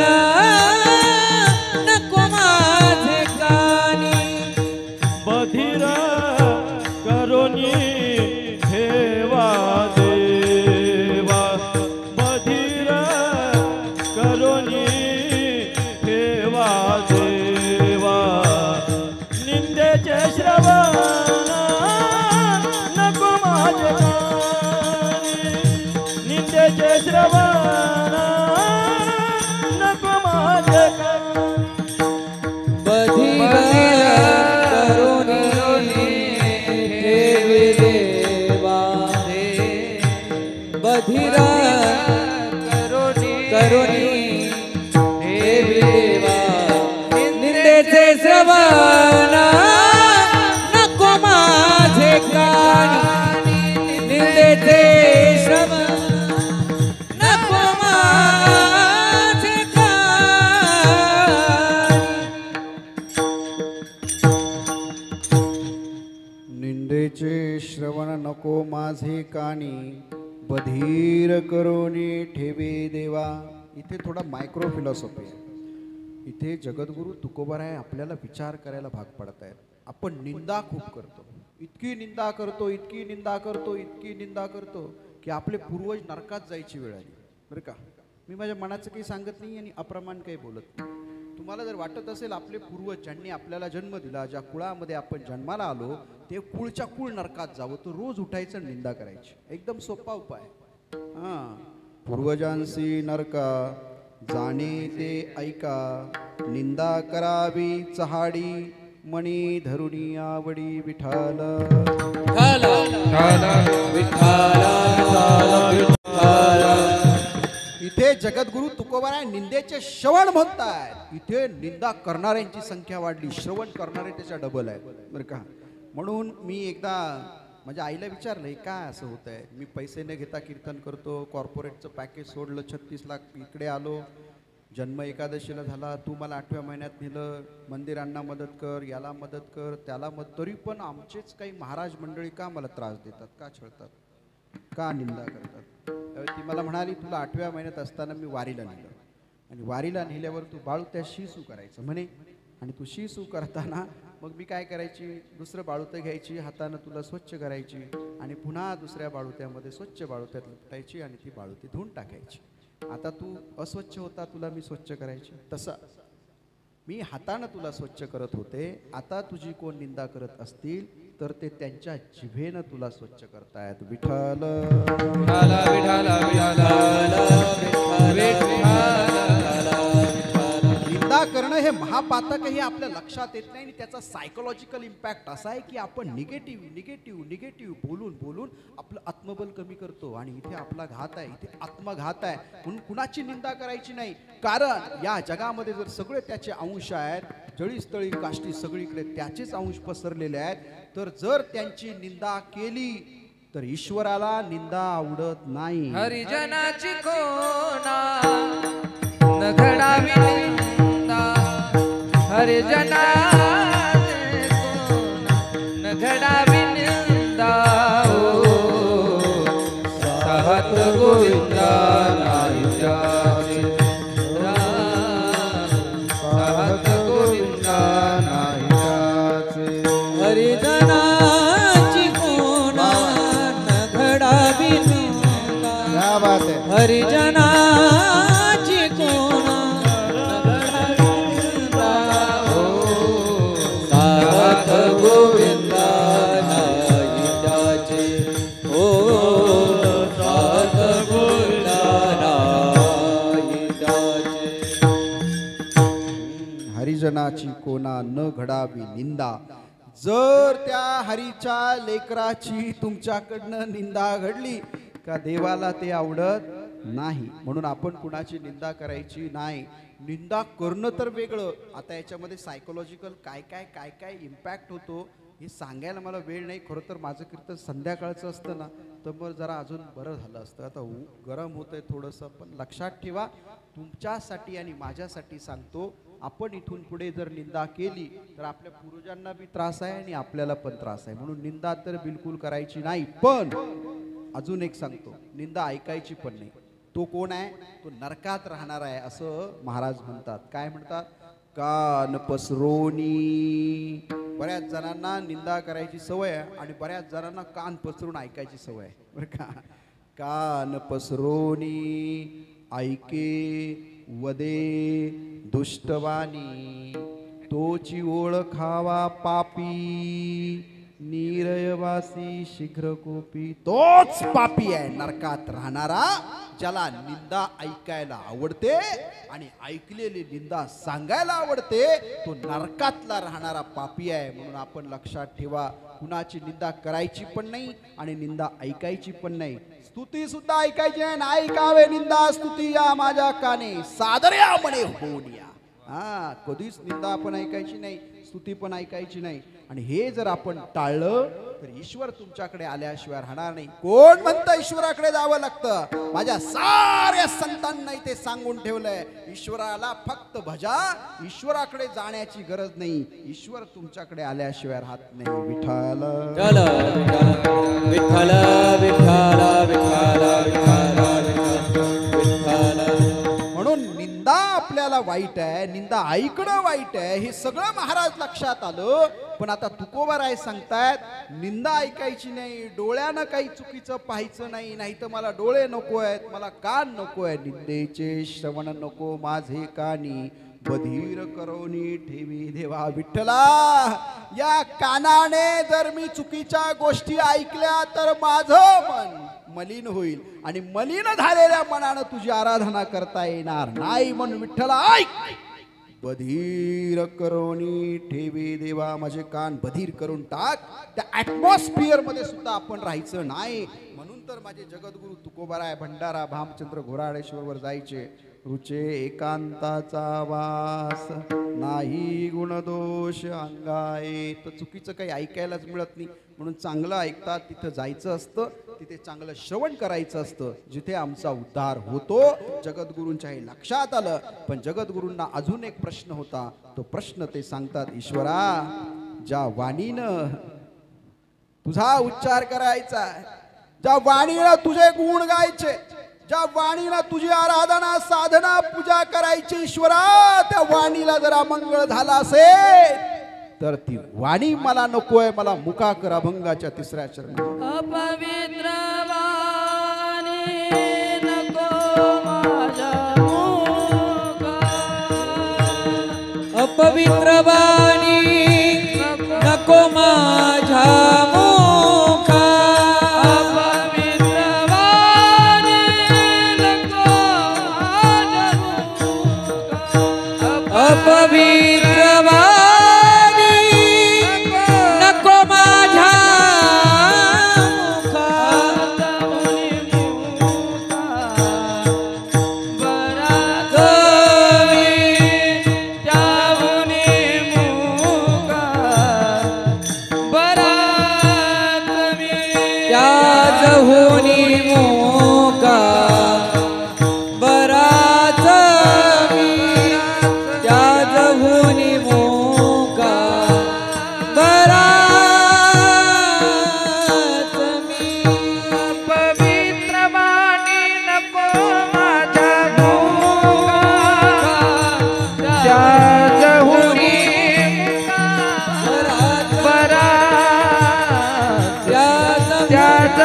नको माझे कानी. बधीर करुणी ठेवा देवा, बधीर करुणी ठेवा देवा, निंदेचे श्रवण नको माझे कानी, निंदेचे श्रवण नको माझे कानी. बधीर करुणी ठेवी देवा, बधीर करुणी ठेवी देवा, निंदेचे श्रवण नको माझे कानी, निंदेचे श्रवण नको माझे कानी. निंदेचे श्रवण नको माझे कानी, बधीर करोनी ठेवे देवा. इथे थोडा मायक्रो फिलॉसॉफी आहे. इथे जगद्गुरु तुकोबाराय आपल्याला विचार करायला भाग पडत आहेत. आपण निंदा खूप करतो, इतकी निंदा करतो, इतकी निंदा करतो, इतकी निंदा करतो की आपले पूर्वज नरकात जायची वेळ आली. बरं का, मी माझ्या मनाचं काही सांगत नाही आणि अप्रमाण काही बोलत नाही. तुम्हाला जर वाटत असेल आपले पूर्वज ज्यांनी आपल्याला जन्म दिला, ज्या कुळामध्ये आपण जन्माला आलो, ते कुळच्या कुळ नरकात जावं, तर रोज उठायचं आणि निंदा करायची. एकदम सोपा उपाय. हां, पूर्वजांसी नरका जाणे ते ऐका, निंदा करावी चहाडी, मणी धरुणी आवडी. विठाल इथे जगद्गुरु तुकोबाराय निंदेचे श्रवण म्हणतात. इथे निंदा करणाऱ्यांची संख्या वाढली, श्रवण करणारे त्याच्या डबल आहेत. बरं का, म्हणून मी एकदा माझ्या आईला विचारलं, काय असं होत आहे, मी पैसे न घेता कीर्तन करतो, कॉर्पोरेटचं पॅकेज सोडलं, 36 लाख, इकडे आलो, जन्म एकादशीला झाला, तू मला 8व्या महिन्यात नेलं, मंदिरांना मदत कर, याला मदत कर, त्याला मदत, तरी पण आमचेच काही महाराज मंडळी का मला त्रास देतात, का छळतात, का निंदा करतात. त्यावेळी ती मला म्हणाली, तुला 8व्या महिन्यात असताना मी वारीला नेलं, आणि वारीला नेल्यावर तू बाळू त्या शिसू करायचं म्हणे, आणि तू शिसू करताना मग मी काय करायची, दुसरं बाळूतं घ्यायची, हातानं तुला स्वच्छ करायची, आणि पुन्हा दुसऱ्या बाळूत्यामध्ये स्वच्छ बाळूत्यात लपटायची, आणि ती बाळूती धुवून टाकायची. आता तू अस्वच्छ होता, तुला मी स्वच्छ करायची. तसा मी हातानं तुला स्वच्छ करत होते, आता तुझी कोण निंदा करत असतील तर ते त्यांच्या जिभेनं तुला स्वच्छ करतायत. विठ्ठल निंदा करणं हे महापातक हे आपल्या लक्षात येत नाही आणि त्याचा सायकोलॉजिकल इम्पॅक्ट असा आहे की आपण निगेटिव्ह बोलून आपलं आत्मबल कमी करतो आणि इथे आपला घात आहे, इथे आत्मघात आहे. म्हणून कुणाची निंदा करायची नाही, कारण या जगामध्ये जर सगळे त्याचे अंश आहेत, जळीस्थळी काष्टी सगळीकडे त्याचेच अंश पसरलेले आहेत, तर जर त्यांची निंदा केली तर ईश्वराला निंदा आवडत नाही. हरिजनाची कोणा न घडावी निंदा, हरिजनाची कोणा न घडावी निंदा. सहत गोविंदा नाही जाचे, सहत गोविंदा नाही जाचे. हरिजनाची कोणा न घडावी निंदा, क्या बात है. हरिजनाची कोणा न घडावी निंदा. साथ गोविंदा नाही जाचे, ओ साथ गोविंदा नाही जाचे. हरिजनाची कोणा न घडावी निंदा. जर त्या हरीच्या लेकराची तुमच्याकडनं निंदा घडली का देवाला ते आवडत नाही. म्हणून आपण कुणाची निंदा करायची नाही. निंदा करणं तर वेगळं, आता याच्यामध्ये सायकोलॉजिकल काय काय इम्पॅक्ट होतो हे सांगायला मला वेळ नाही. खरं तर माझं कीर्तन संध्याकाळचं असतं ना तर मग जरा अजून बरं झालं असतं. आता गरम होतंय थोडंसं, पण लक्षात ठेवा, तुमच्यासाठी आणि माझ्यासाठी सांगतो, आपण इथून पुढे जर निंदा केली तर आपल्या पूर्वजांना बी त्रास आहे आणि आपल्याला पण त्रास आहे. म्हणून निंदा तर बिलकुल करायची नाही. पण अजून एक सांगतो, निंदा ऐकायची पण नाही. तो कोण आहे? तो नरकात राहणार आहे असं महाराज म्हणतात. काय म्हणतात? कान पसरोनी. बऱ्याच जणांना निंदा करायची सवय आहे आणि बऱ्याच जणांना कान पसरून ऐकायची सवय आहे, बरं का. कान पसरोनी ऐके वदे दुष्टवाणी, तोची ओळखावा पापी, निरयवासी शीघ्र कोपी. तोच पापी आहे नरकात राहणारा, ज्याला निंदा ऐकायला आवडते आणि ऐकलेली निंदा सांगायला आवडते, तो नरकातला राहणारा पापी आहे. म्हणून आपण लक्षात ठेवा, कुणाची निंदा करायची पण नाही आणि निंदा ऐकायची पण नाही. स्तुती सुद्धा ऐकायची नाही. ऐकावे निंदा स्तुती या माझ्या काने, सादर्या म्हणे होऊन या. हा, कधीच निंदा आपण ऐकायची नाही, स्तुती पण ऐकायची नाही. आणि हे जर आपण टाळलं तर ईश्वर तुमच्याकडे आल्याशिवाय राहणार नाही. कोण म्हणतं ईश्वराकडे जावं लागतं? माझ्या साऱ्या संतांना इथे सांगून ठेवलंय, ईश्वराला फक्त भजा, ईश्वराकडे जाण्याची गरज नाही. ईश्वर तुमच्याकडे आल्याशिवाय राहत नाही. विठ्ठल विठ्ठल विठ्ठल विठ्ठल विठ्ठल. म्हणून निंदा आपल्याला वाईट आहे, निंदा ऐकणं वाईट आहे, हे सगळं महाराज लक्षात आलं. पण आता तुकोबाराय सांगतायत, निंदा ऐकायची नाही, डोळ्यानं काही चुकीचं पाहायचं नाही. नाही तर मला डोळे नको आहेत, मला कान नको आहे. निंदेचे श्रवण नको माझे कानी, बधीर करोनी ठेवी देवा. विठ्ठला, या कानाने जर मी चुकीच्या गोष्टी ऐकल्या तर माझं मन मलिन होईल आणि मलिन झालेल्या मनानं तुझी आराधना करता येणार नाही. म्हणून विठ्ठला ऐक, बधीर करोनी ठेवी देवा. माझे कान बधीर करून टाक. त्या ॲटमॉस्फिअर मध्ये सुद्धा आपण राहायचं नाही. म्हणून तर माझे जगद्गुरु तुकोबाराय भंडारा भामचंद्र घोराडेश्वरवर जायचे. रुचे एकांताचा वास, नाही गुणदोष अंगाये. तर चुकीचं काही ऐकायलाच मिळत नाही. म्हणून चांगलं ऐकतात तिथं जायचं असतं, तिथे चांगलं श्रवण करायचं असतं, जिथे आमचा उद्धार होतो. जगद्गुरूंच्या हे लक्षात आलं. पण जगद्गुरूंना अजून एक प्रश्न होता. तो प्रश्न ते सांगतात, ईश्वरा, ज्या वाणीनं तुझा उच्चार करायचा, ज्या वाणीनं तुझे गुण गायचे, ज्या वाणीला तुझी आराधना साधना पूजा करायची, ईश्वरा, त्या वाणीला जर अमंगळ झाला असेल तर ती वाणी मला नकोय. मला मुका कर अभंगाच्या 3ऱ्या चरणात. अपवित्र वाणी नको माझ्या मुखा, अपवित्र वाणी नको माझ्या मुखा, अपवित्र वाणी नको माझ्या मुखा,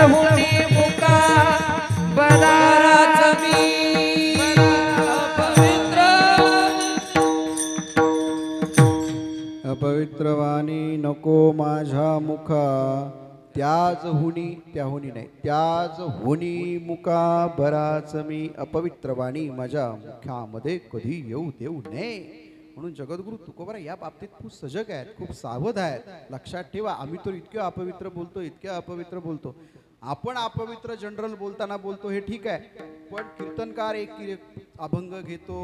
हुनी मुका बराच बराच मी अपवित्र अपवित्र वाणी नको माझ्या मुखा त्याच हुनी त्या हुनी नाही त्याच हुनी मुका बराच मी अपवित्र वाणी माझ्या मुखामध्ये कधी येऊ देऊ नये. म्हणून जगद्गुरु तुकोबरा या बाबतीत खूप सजग आहेत, खूप सावध आहेत. लक्षात ठेवा, आम्ही तर इतके अपवित्र बोलतो, इतके अपवित्र बोलतो. आपण अपवित्र जनरल बोलताना बोलतो हे ठीक आहे, पण कीर्तनकार एक अभंग घेतो,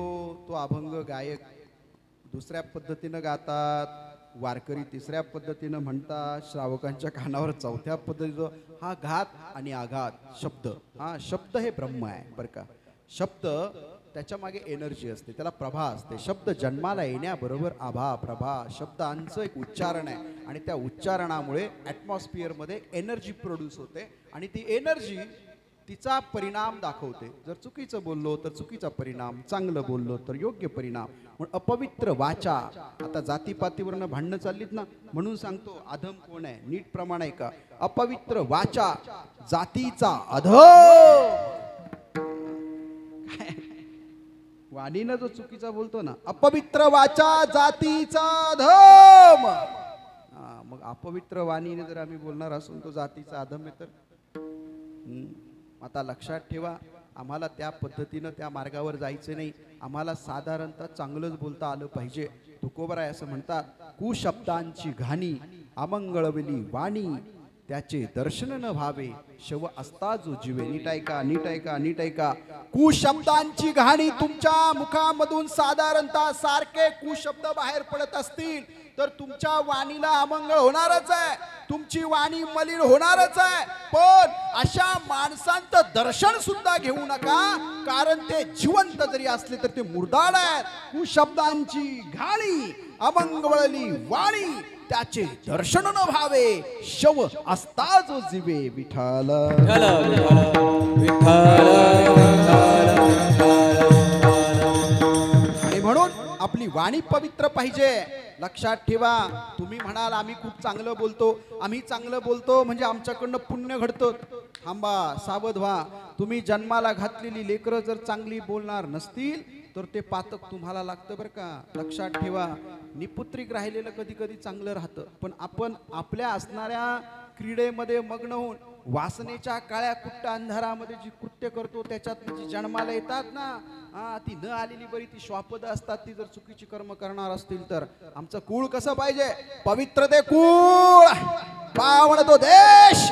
तो अभंग गायक दुसऱ्या पद्धतीनं गातात, वारकरी तिसऱ्या पद्धतीनं म्हणतात, श्रावकांच्या कानावर चौथ्या पद्धतीचं हा घात आणि आघात. शब्द हा शब्द हे ब्रह्म आहे बरं का. शब्द त्याच्या मागे एनर्जी असते, त्याला प्रभा असते. शब्द जन्माला येण्याबरोबर आभा प्रभा शब्दांचं एक उच्चारण आहे आणि त्या उच्चारणामुळे ॲटमॉस्फिअरमध्ये एनर्जी प्रोड्यूस होते आणि ती एनर्जी तिचा परिणाम दाखवते. जर चुकीचं बोललो तर चुकीचा परिणाम, चांगलं बोललो तर योग्य परिणाम. म्हणून अपवित्र वाचा, आता जातीपातीवरनं भांडणं चाललीत ना, म्हणून सांगतो अधम कोण आहे नीट प्रमाण आहे का. अपवित्र वाचा जातीचा अधम. वाणीनं जो चुकीचा बोलतो ना, अपवित्र वाचा जातीचा अधम. मग अपवित्र वाणीने जर आम्ही बोलणार असून तो जातीचा अधम आहे तर आता लक्षात ठेवा, आम्हाला त्या पद्धतीनं त्या मार्गावर जायचं नाही. आम्हाला साधारणतः चांगलंच बोलता आलं पाहिजे. तुकोबराय असं म्हणतात, कुशब्दांची घाणी अमंगळवली वाणी त्याचे दर्शन न व्हावे शव असता जो जीवे. नीट ऐका नीट ऐका नीट ऐका. कुशब्दांची घाणी तुमच्या मुखामधून साधारणतः सारखे कुशब्द बाहेर पडत असतील तर तुमच्या वाणीला अमंगळ होणारच आहे, तुमची वाणी मलिन होणारच आहे. पण अशा माणसांचं दर्शन सुद्धा घेऊ नका, कारण ते जिवंत जरी असले तर ते मुर्दाड आहेत. कुशब्दांची घाणी अमंगळली वाणी त्याचे दर्शन न व्हावे शव असता जो जीवे. विठाल आणि म्हणून आपली वाणी पवित्र पाहिजे. लक्षात ठेवा, तुम्ही म्हणाल आम्ही खूप चांगलं बोलतो, आम्ही चांगलं बोलतो म्हणजे आमच्याकडनं पुण्य घडतं. थांबा, सावध व्हा. तुम्ही जन्माला घातलेली लेकरं जर चांगली बोलणार नसतील तर ते पातक तुम्हाला लागतं बरं का. लक्षात ठेवा, निपुत्रिक राहिलेलं कधी कधी चांगलं राहतं, पण आपण आपल्या असणाऱ्या क्रीडेमध्ये मग्न होऊन वासनेच्या काळ्या कुट्ट अंधारामध्ये जी कृत्य करतो त्याच्यात जी जन्माला येतात ना, ती न आलेली बरी ती श्वापद असतात. ती जर चुकीची कर्म करणार असतील तर आमचं कुळ कसं पाहिजे? पवित्र ते कुळ, पावन तो देश,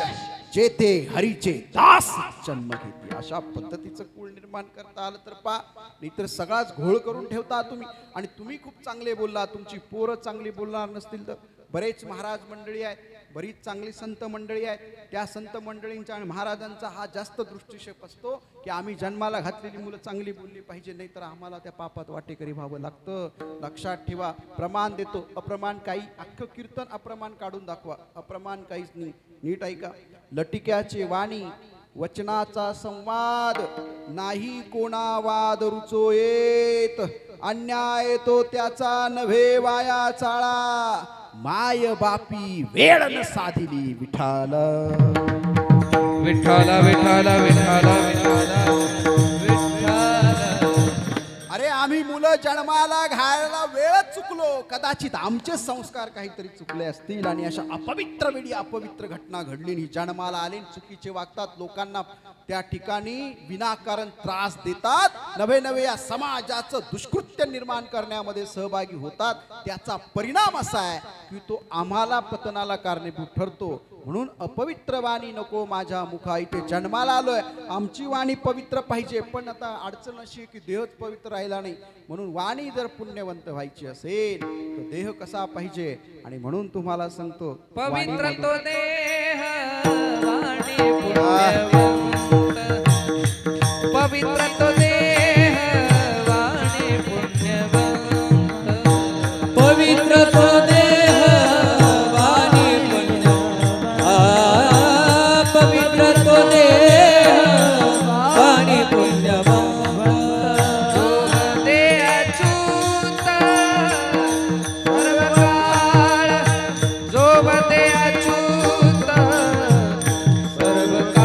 जेथे हरीचे दास जन्म घेते. अशा पद्धतीचं कुळ निर्माण करता आलं तर पा, नाहीतर सगळाच घोळ करून ठेवता तुम्ही. आणि तुम्ही खूप चांगले बोलला, तुमची पोरं चांगली बोलणार नसतील तर. बरेच महाराज मंडळी आहेत, बरीच चांगली संत मंडळी आहेत, त्या संत मंडळींचा आणि महाराजांचा हा जास्त दृष्टिक्षेप असतो की आम्ही जन्माला घातलेली मुलं चांगली बोलली पाहिजे, नाहीतर आम्हाला त्या पापात वाटेकरी व्हावं लागतं. लक्षात ठेवा, प्रमाण देतो अप्रमाण काही, अख्खं कीर्तन अप्रमाण काढून दाखवा, अप्रमाण काहीच नाही. नीट ऐका. लटिक्याचे वाणी वचनाचा संवाद नाही कोणा वाद रुचो येत. अन्याय तो त्याचा नव्हे वाया चाळा, माय बापी वेळ न साधिली. विठाल विठाला विठाला विठाला विठाला. अरे आम्ही मुलं जन्माला घालायला वेळच चुकलो, कदाचित आमचे संस्कार काहीतरी चुकले असतील आणि अशा अपवित्र वेळी अपवित्र घटना घडली. जन्माला आले चुकीचे वागतात, लोकांना त्या ठिकाणी विनाकारण त्रास देतात, नवे नवे या समाजाचं दुष्कृत्य निर्माण करण्यामध्ये सहभागी होतात. त्याचा परिणाम असा आहे की तो आम्हाला पतनाला कारणीभूत ठरतो. म्हणून अपवित्र वाणी नको माझ्या मुखा. इथे जन्माला आलोय, आमची वाणी पवित्र पाहिजे, पण आता अडचण अशी आहे की देहच पवित्र राहिला नाही. म्हणून वाणी जर पुण्यवंत व्हायची असेल तर देह कसा पाहिजे, आणि म्हणून तुम्हाला सांगतो पवित्र तो देह वाणी पुण्यवंत, पवित्र तो देह वाणी पुण्यवंत, पवित्र तो देह वाणी पुण्यवंत, पवित्र तो देह वाणी पुण्यवंत. जो बते अच्युत सर्व काळ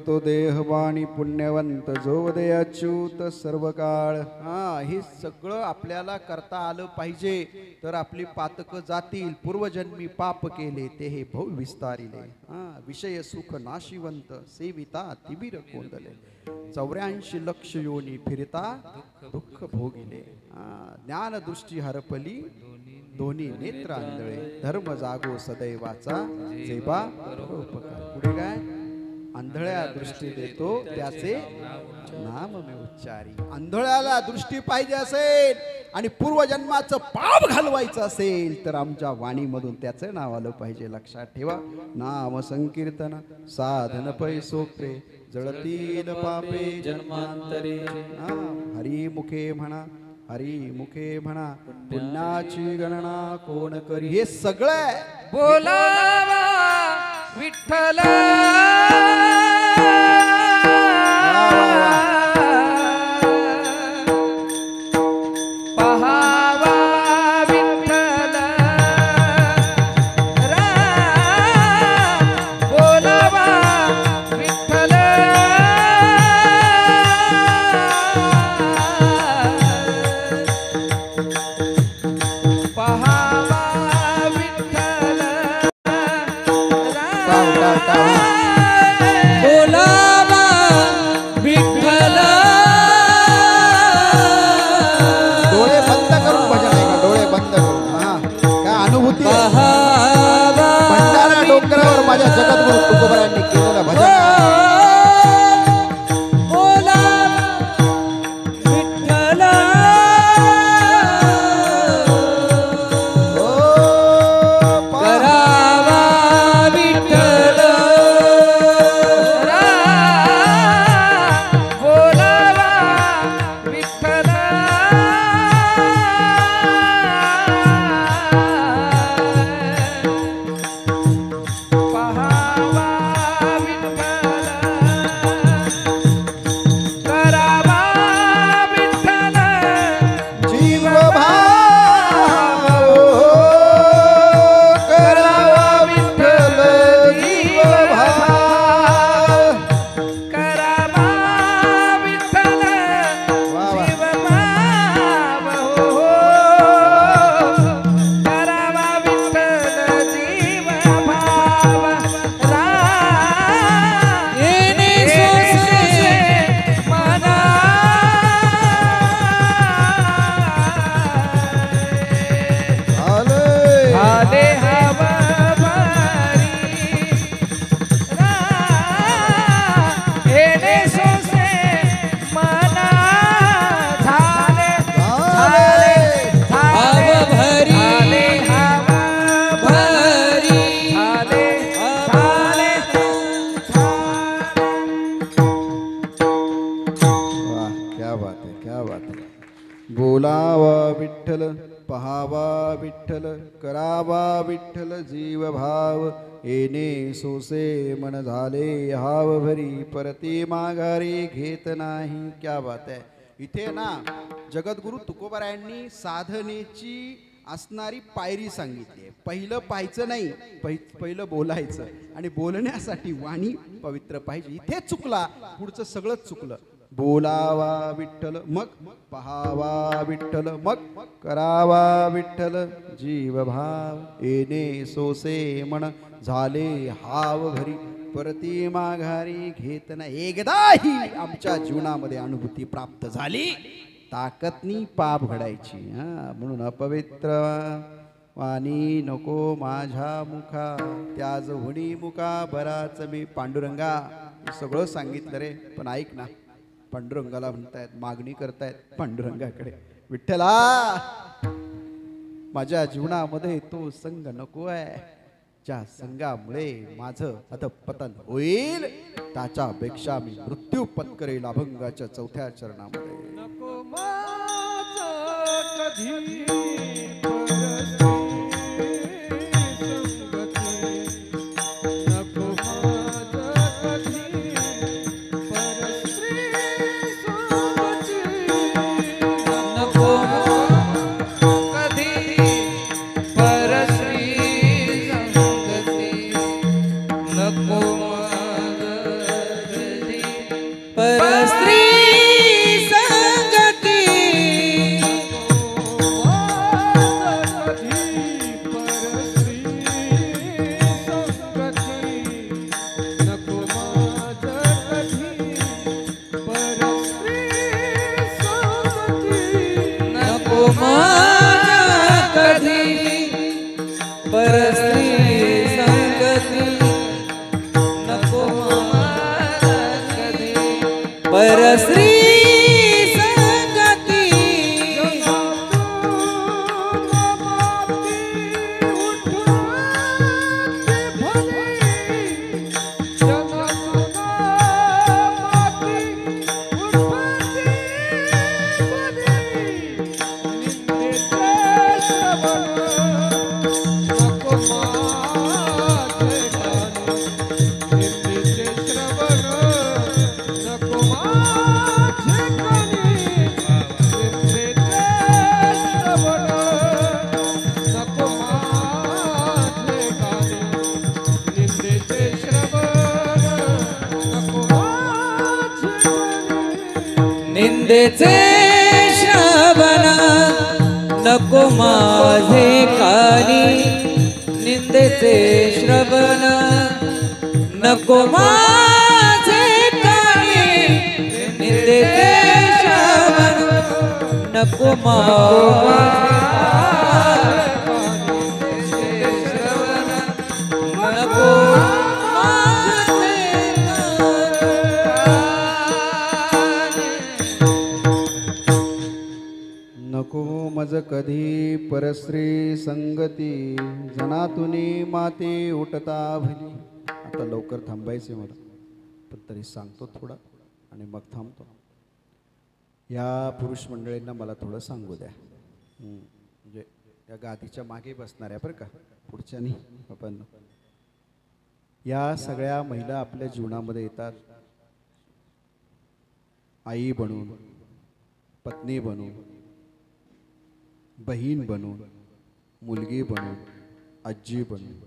तो देहवाणी पुण्यवंत जो दे अच्युत सर्व काळ. हे सगळं आपल्याला करता आलं पाहिजे तर आपली पातक जातील. पूर्वजन्मी पाप केले ते हे भव विस्तारिले. विषय सुख नाशिवंत सेविता तिबीर कोंदले. 84 लक्ष योनी फिरता दुःख भोगिले. ज्ञान दृष्टी हरपली दोन्ही नेत्र आंधळे. धर्म जागो सदैवाचा जेबा परोपकार. पुढे काय? आंधळ्या दृष्टी देतो त्याचे नाम मी उच्चारी. आंधळ्याला दृष्टी पाहिजे असेल आणि पूर्वजन्माचं पाप घालवायचं असेल तर आमच्या वाणीमधून त्याचं नाव आलं पाहिजे. लक्षात ठेवा. नाम संकीर्तन साधन पै सोपे जळतील पापे जन्मांतरे. हरी मुखे म्हणा हरी मुखे म्हणा पुण्याची गणना कोण करी. हे सगळं बोलावा विठ्ठल पहावा विठ्ठल बोलावा विठ्ठल पहावा विठ्ठल बोलावा विठ्ठल. डोळे बंद करून भजन ऐका. डोळे बंद करून. काय अनुभूती आहे? पहावा भंडारा डोंगरावर माझ्या जगद्गुरु तुकोबरायांनी केलेलं भजन. बोलावा विठ्ठल. करावा विठ्ठल. बोलावा विठ्ठल पहावा विठ्ठल करावा विठ्ठल जीव भाव करावा विठ्ठल जीव भाव. करावा विठ्ठल वा वा. जीवभाव करावा विठ्ठल जीवभाव येणे सोसे मना आले. आले हवा भारी येणे सोसे मना झाले झाले. भाव भरी. आले हवा भरी. झाले झाले वाह, क्या बात है क्या बात है. बोलावा विठ्ठल पहावा विठ्ठल करावा विठ्ठल जीव भाव. येणे सोसे मन झाले हाव भरी परती माघारी घेत नाही. क्या बात आहे. इथे ना जगद्गुरु तुकोबारायांनी साधनेची असणारी पायरी सांगितली आहे. पहिलं पाहायचं नाही, पहिलं बोलायचं आणि बोलण्यासाठी वाणी पवित्र पाहिजे. इथे चुकला पुढचं सगळंच चुकलं. बोलावा विठ्ठल मग पहावा विठ्ठल मग करावा विठ्ठल जीव भाव. येणे सोसे मन झाले हाव भरी परती माघारी घेत नाही. एकदाही आमच्या जीवनामध्ये अनुभूती प्राप्त झाली ताकदनी पाप घडायची. म्हणून अपवित्र वाणी नको माझ्या मुखा त्याज हुणी मुखा बराच मी. पांडुरंगा हे सगळं सांगितलं रे पण ऐक ना. पांडुरंगाला म्हणतायत मागणी करतायत पांडुरंगाकडे. विठ्ठला माझ्या जीवनामध्ये तो संग नको आहे ज्या संघामुळे माझं अधपतन होईल. त्याच्यापेक्षा मी मृत्यू पत्करेल अभंगाच्या 4थ्या चरणामध्ये. नको माझं कधी नको माझं कधी परस्त्री सोबती. नको कधी परस्त्री संगती. नको माझं नको माझा कधी परस्त्री संगती नको माझा कधी परस्त्री संगती निंदेचे श्रवण नको माझे कानी निंदेचे श्रवण नको माझे कानी निंदेचे श्रवण नको माझे श्रवण नको नको मज कधी परस्त्री संगती जनातुनी माती उठता भली. आता लवकर थांबायचे मला, पण तरी सांगतो थोडा आणि मग थांबतो. या पुरुष मंडळींना मला थोडं सांगू द्या. म्हणजे या गादीच्या मागे बसणाऱ्या बरं का, पुढच्यानी आपण या सगळ्या महिला आपल्या जीवनामध्ये येतात आई बनून, पत्नी बनून, बहीण बनून, मुलगी बनून, आजी बनून.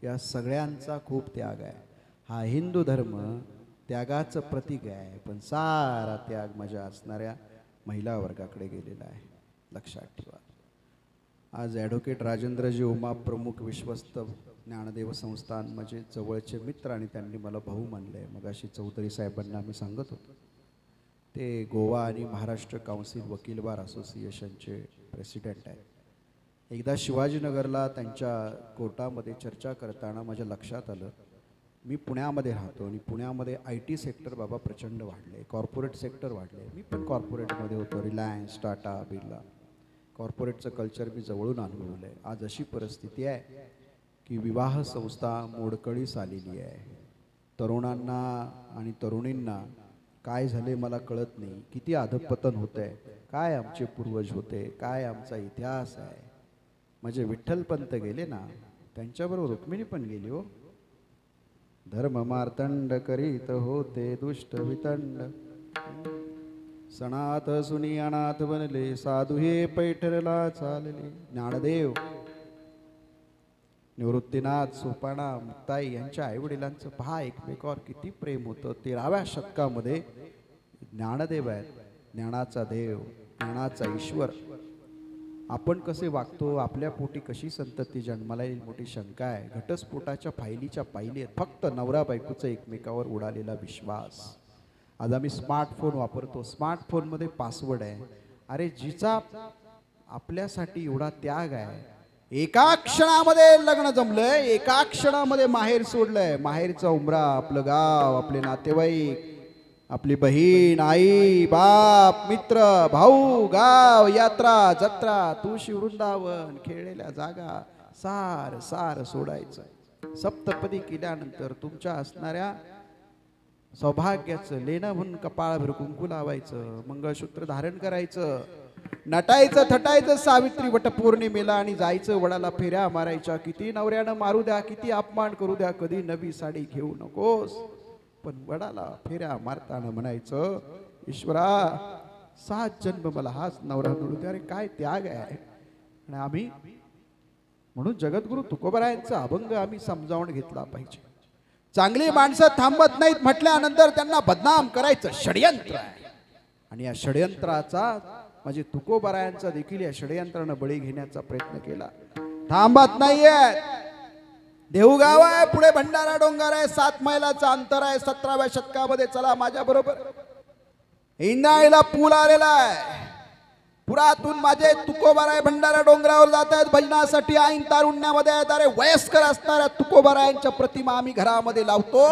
या सगळ्यांचा खूप त्याग आहे. हा हिंदू धर्म त्यागाचं प्रतीक आहे, पण सारा त्याग माझ्या असणाऱ्या महिला वर्गाकडे गेलेला आहे. लक्षात ठेवा. आज ॲडव्होकेट राजेंद्रजी उमा प्रमुख विश्वस्त ज्ञानदेव संस्थान माझे जवळचे मित्र आणि त्यांनी मला भाऊ मानले. मगाशी चौधरी साहेबांना आम्ही सांगत होतो. ते गोवा आणि महाराष्ट्र काउन्सिल वकील बार असोसिएशनचे प्रेसिडेंट आहेत. एकदा शिवाजीनगरला त्यांच्या कोर्टामध्ये चर्चा करताना माझ्या लक्षात आलं, मी पुण्यामध्ये राहतो आणि पुण्यामध्ये IT सेक्टर बाबा प्रचंड वाढले, कॉर्पोरेट सेक्टर वाढले. मी पण कॉर्पोरेटमध्ये होतो, रिलायन्स, टाटा, बिर्ला. कॉर्पोरेटचं कल्चर मी जवळून अनुभवलं आहे. आज अशी परिस्थिती आहे की विवाह संस्था मोडकळीस आलेली आहे. तरुणांना आणि तरुणींना काय झाले मला कळत नाही. किती अधपतन होतं आहे. काय आमचे पूर्वज होते, काय आमचा इतिहास आहे. म्हणजे विठ्ठलपंत गेले ना, त्यांच्याबरोबर रुक्मिणी पण गेली हो. धर्म मार्तंड करीत होते दुष्ट वितंड, सणात सुनी अनाथ बनले, साधू हे पैठरला चालले. ज्ञानदेव, निवृत्तीनाथ, सोपाना, मुक्ताई यांच्या आईवडिलांचं पहा एकमेकावर किती प्रेम होतं. 13व्या शतकामध्ये ज्ञानदेव आहेत, ज्ञानाचा देव, ज्ञानाचा ईश्वर. आपण कसे वागतो, आपल्या पोटी कशी संतती जन्माला येईल मोठी शंका आहे. घटस्फोटाच्या फायलीच्या पायली आहेत फक्त नवरा बायकोचा एकमेकावर उडालेला विश्वास. आज आम्ही स्मार्टफोन वापरतो, स्मार्टफोनमध्ये पासवर्ड आहे. अरे जिचा आपल्यासाठी एवढा त्याग आहे, एका क्षणामध्ये लग्न जमलंय, एका क्षणामध्ये माहेर सोडलंय. माहेरचा उमरा, आपलं गाव, आपले नातेवाईक, आपली बहीण, आई, बाप, मित्र, भाऊ, गाव, यात्रा, जत्रा, तुळशी वृंदावन, खेळलेल्या जागा, सार सार सोडायचं. सप्तपदी केल्यानंतर तुमच्या असणाऱ्या सौभाग्याचं लेणं म्हणून कपाळाभर कुंकू लावायचं, मंगळसूत्र धारण करायचं, नटायचं थटायचं सावित्री वटपौर्णिमेला आणि जायचं वडाला फेऱ्या मारायच्या. किती नवऱ्यानं मारू द्या, किती अपमान करू द्या, कधी नवी साडी घेऊ नकोस, पण वडाला फेऱ्या मारताना म्हणायचं, ईश्वरा 7 जन्म मला हाच नवरा मिळू द्या. अरे काय त्याग आहे. आणि आम्ही म्हणून जगद्गुरु तुकोबरायांचा अभंग आम्ही समजावून घेतला पाहिजे. चांगली माणसं थांबत नाहीत म्हटल्यानंतर त्यांना बदनाम करायचं षडयंत्र आहे. आणि या षडयंत्राचा म्हणजे तुकोबरायांचा देखील या षडयंत्रानं बळी घेण्याचा प्रयत्न केला. थांबत नाहीये. देऊगाव आहे, पुढे भंडारा डोंगर आहे, 7 मैलाचं अंतर आहे. 17व्या शतकामध्ये चला माझ्या बरोबर. इंद्रायणीला पूल आलेला आहे. पुरातून माझे तुकोबाराय भंडारा डोंगरावर जात आहेत भजनासाठी. ऐन तारुण्यामध्ये आहेत. अरे वयस्कर असणाऱ्या तुकोबारायांच्या प्रतिमा आम्ही घरामध्ये लावतो.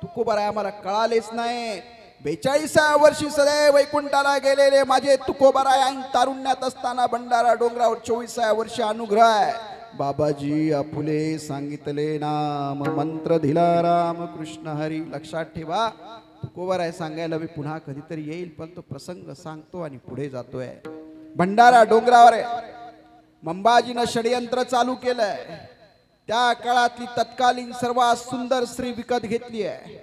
तुकोबाराय आम्हाला कळालेच नाही. 42व्या वर्षी सदैव वैकुंठाला गेलेले माझे तुकोबाराय ऐन तारुण्यात असताना भंडारा डोंगरावर 24व्या वर्षी अनुग्रह आहे. बाबाजी आपुले सांगितले नाम मंत्र धिला राम कृष्ण हरी. लक्षात ठेवा, तुकोबाराय सांगायला मी पुन्हा कधीतरी येईल, पण तो प्रसंग सांगतो आणि पुढे जातोय. भंडारा डोंगरावर मंबाजीनं षडयंत्र चालू केलंय. त्या काळातली तत्कालीन सर्वात सुंदर स्त्री विकत घेतली आहे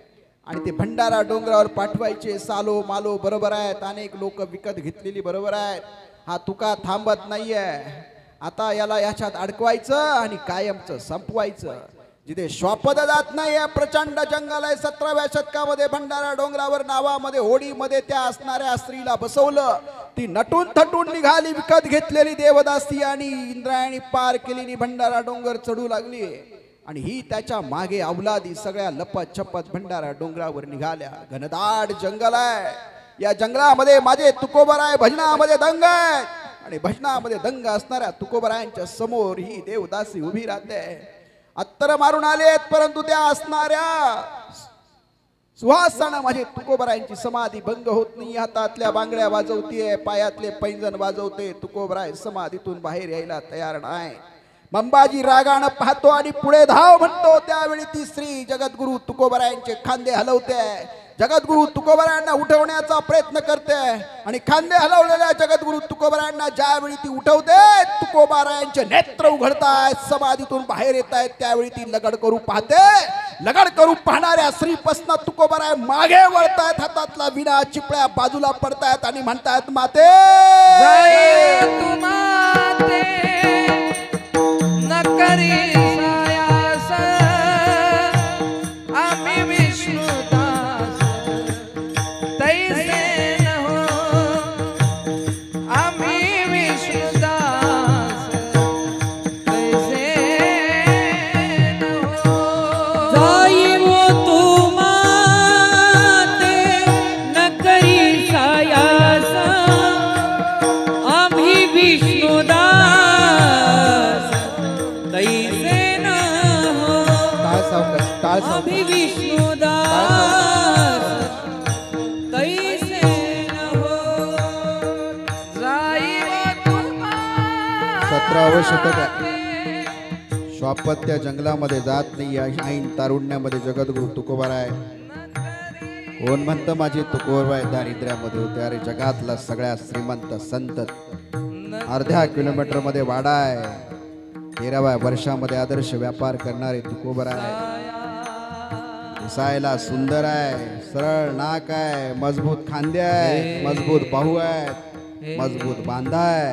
आणि ते भंडारा डोंगरावर पाठवायचे. सालो मालो बरोबर आहेत, अनेक लोक विकत घेतलेली बरोबर आहेत. हा तुका थांबत नाहीये. आता याला याच्यात अडकवायचं आणि कायमचं संपवायचं. जिथे श्वापद जात नाही या प्रचंड जंगल आहे. 17व्या शतकामध्ये भंडारा डोंगरावर नावामध्ये होडीमध्ये त्या असणाऱ्या स्त्रीला बसवलं. ती नटून थटून निघाली विकत घेतलेली देवदासी आणि इंद्रायणी पार केलेली भंडारा डोंगर चढू लागली. आणि ही त्याच्या मागे अवलादी सगळ्या लपत छपत भंडारा डोंगरावर निघाल्या. घनदाट जंगल आहे. या जंगलामध्ये माझे तुकोबाराय भजनामध्ये दंग आहेत आणि भजनामध्ये दंग असणाऱ्या तुकोबारायांच्या समोर ही देवदासी उभी राहते. अत्तर मारून आले आहेत, परंतु त्या असणाऱ्या सुहासानं माझे तुकोबारायांची समाधी भंग होत नाही. हातातल्या बांगड्या वाजवतीये, पायातले पैंजण वाजवते. तुकोबाराय समाधीतून बाहेर यायला तयार नाही. मंबाजी रागानं पाहतो आणि पुढे धाव म्हणतो. त्यावेळी ती स्त्री जगद्गुरु तुकोबारायांचे खांदे हलवते. जगद्गुरु तुकोबारायांना उठवण्याचा प्रयत्न करते आणि खांदे हलवलेल्या जगद्गुरु तुकोबारायांना ज्यावेळी ती उठवते, तुकोबारायांचे नेत्र उघडतायत, समाधीतून बाहेर येत आहेत. त्यावेळी ती लगड करू पाहते. लगड करू पाहणाऱ्या स्त्रीपासून तुकोबाराय मागे वळतायत. हातातला विना चिपळ्या बाजूला पडतायत आणि म्हणतायत, माते जय तू माते न करी सायास आम्ही विष्णुदास तैसे न हो आम्ही विष्णुदास तैसे न हो. जाई वो तू माते न करी सायास आम्ही विष्णुदास तैसे न हो आम्ही विष्णुदास तैसे न हो. जाई तू 17वं शतक आहे. श्वापत्य जंगलामध्ये जात नाही. ऐन तारुण्यामध्ये जगद्गुरु तुकोबाराय. कोण म्हणतं माझे तुकोबाराय दारिद्र्यामध्ये होते? अरे जगातला सगळ्यात श्रीमंत संत. अर्ध्या किलोमीटर मध्ये वाडा आहे. 13व्या वर्षामध्ये आदर्श व्यापार करणारे तुकोबाराय. दिसायला सुंदर आहे, सरळ नाक आहे, मजबूत खांदे आहे, मजबूत बाहू आहेत, मजबूत बांधा आहे.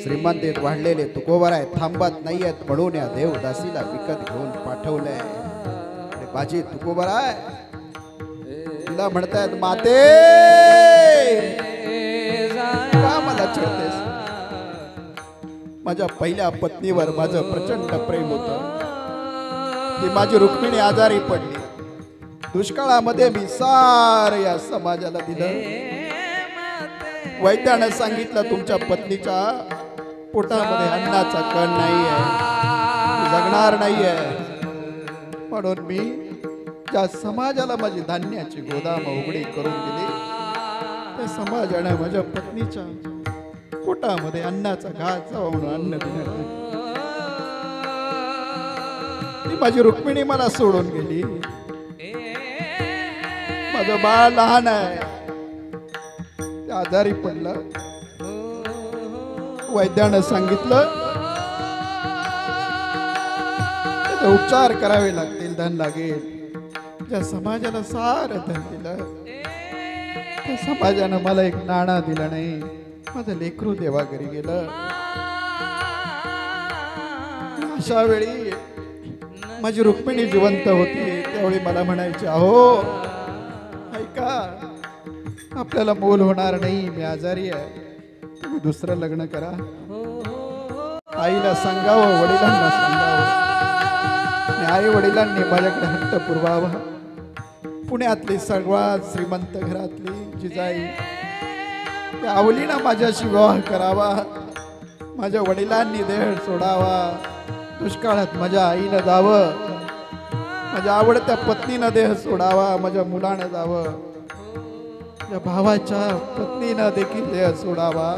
श्रीमंतीत वाढलेले तुकोबाराय थांबत नाहीयेत म्हणून या देवदासीला विकत घेऊन पाठवलंय. आणि बाजी तुकोबाराय तिला म्हणतायत, माते का मला चिडतेस? माझ्या पहिल्या पत्नीवर माझं प्रचंड प्रेम होतं. ती माझी रुक्मिणी आजारी पडली. दुष्काळामध्ये मी सार या समाजाला दिलं. वैद्यानं सांगितलं, तुमच्या पत्नीच्या पोटामध्ये अन्नाचा कण नाहीये, जगणार नाहीये. म्हणून मी ज्या समाजाला माझी धान्याची गोदाम उघडी करून दिली, त्या समाजाने माझ्या पत्नीच्या पोटामध्ये अन्नाचा घास जावा म्हणून अन्न दिलं. ती माझी रुक्मिणी मला सोडून गेली. माझं बाळ लहान आहे, ते आजारी पडलं. वैद्यानं सांगितलं त्याचे उपचार करावे लागतील, धन लागेल. ज्या समाजाला सार धन दिलं, त्या समाजानं मला एक नाणा दिलं नाही. माझं लेकरू देवा घरी गेलं. अशा वेळी माझी रुक्मिणी जिवंत होती. त्यावेळी मला म्हणायचे, अहो ऐका, आपल्याला मोल होणार नाही, मी आजारी आहे, तुम्ही दुसरं लग्न करा. आईला सांगावं, वडिलांना सांगावं. आई वडिलांनी माझ्याकडे हट्ट पुरवावा. पुण्यातली सर्वात श्रीमंत घरातली जिजाई त्या आवलीनं माझ्याशी विवाह करावा, माझ्या वडिलांनी देह सोडावा, दुष्काळात माझ्या आईनं जावं, माझ्या आवडत्या पत्नीनं देह सोडावा, माझ्या मुलानं जावं, माझ्या भावाच्या पत्नीनं देखील देह सोडावा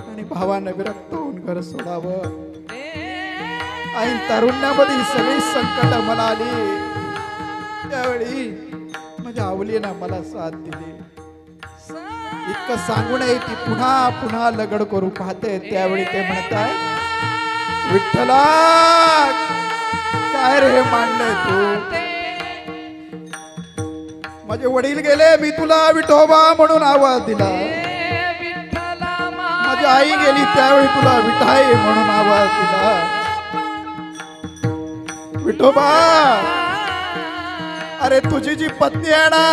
आणि भावानं विरक्त होऊन घर सोडावं. ऐन तारुण्यामध्ये ही सगळी संकट मला आली, त्यावेळी माझ्या आवलीनं मला साथ दिली. इतकं सांगूनही ती पुन्हा पुन्हा लगड करू पाहते. त्यावेळी ते म्हणताय, विठ्ठला काय रे मांडलंय तू? माझे वडील गेले, मी तुला विठोबा म्हणून आवाज दिला. माझी आई गेली, त्यावेळी तुला विठाई म्हणून आवाज दिला. विठोबा, अरे तुझी जी पत्नी आहे ना,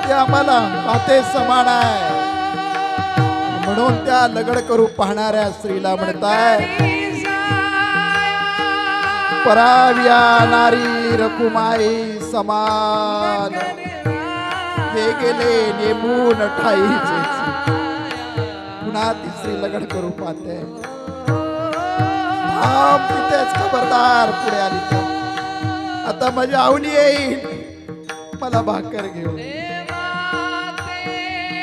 ती आम्हाला माते समान आहे, म्हणून त्या लगड करू पाहणाऱ्या स्त्रीला म्हणताय, पराव्या नारी रकुमाई समान, हे गेले नेमून ठाईचे. पुन्हा तिसरी लगड करू पाहते. तिथेच खबरदार पुढे आली तर आता माझी आवली येईल, मला भाकर घेऊन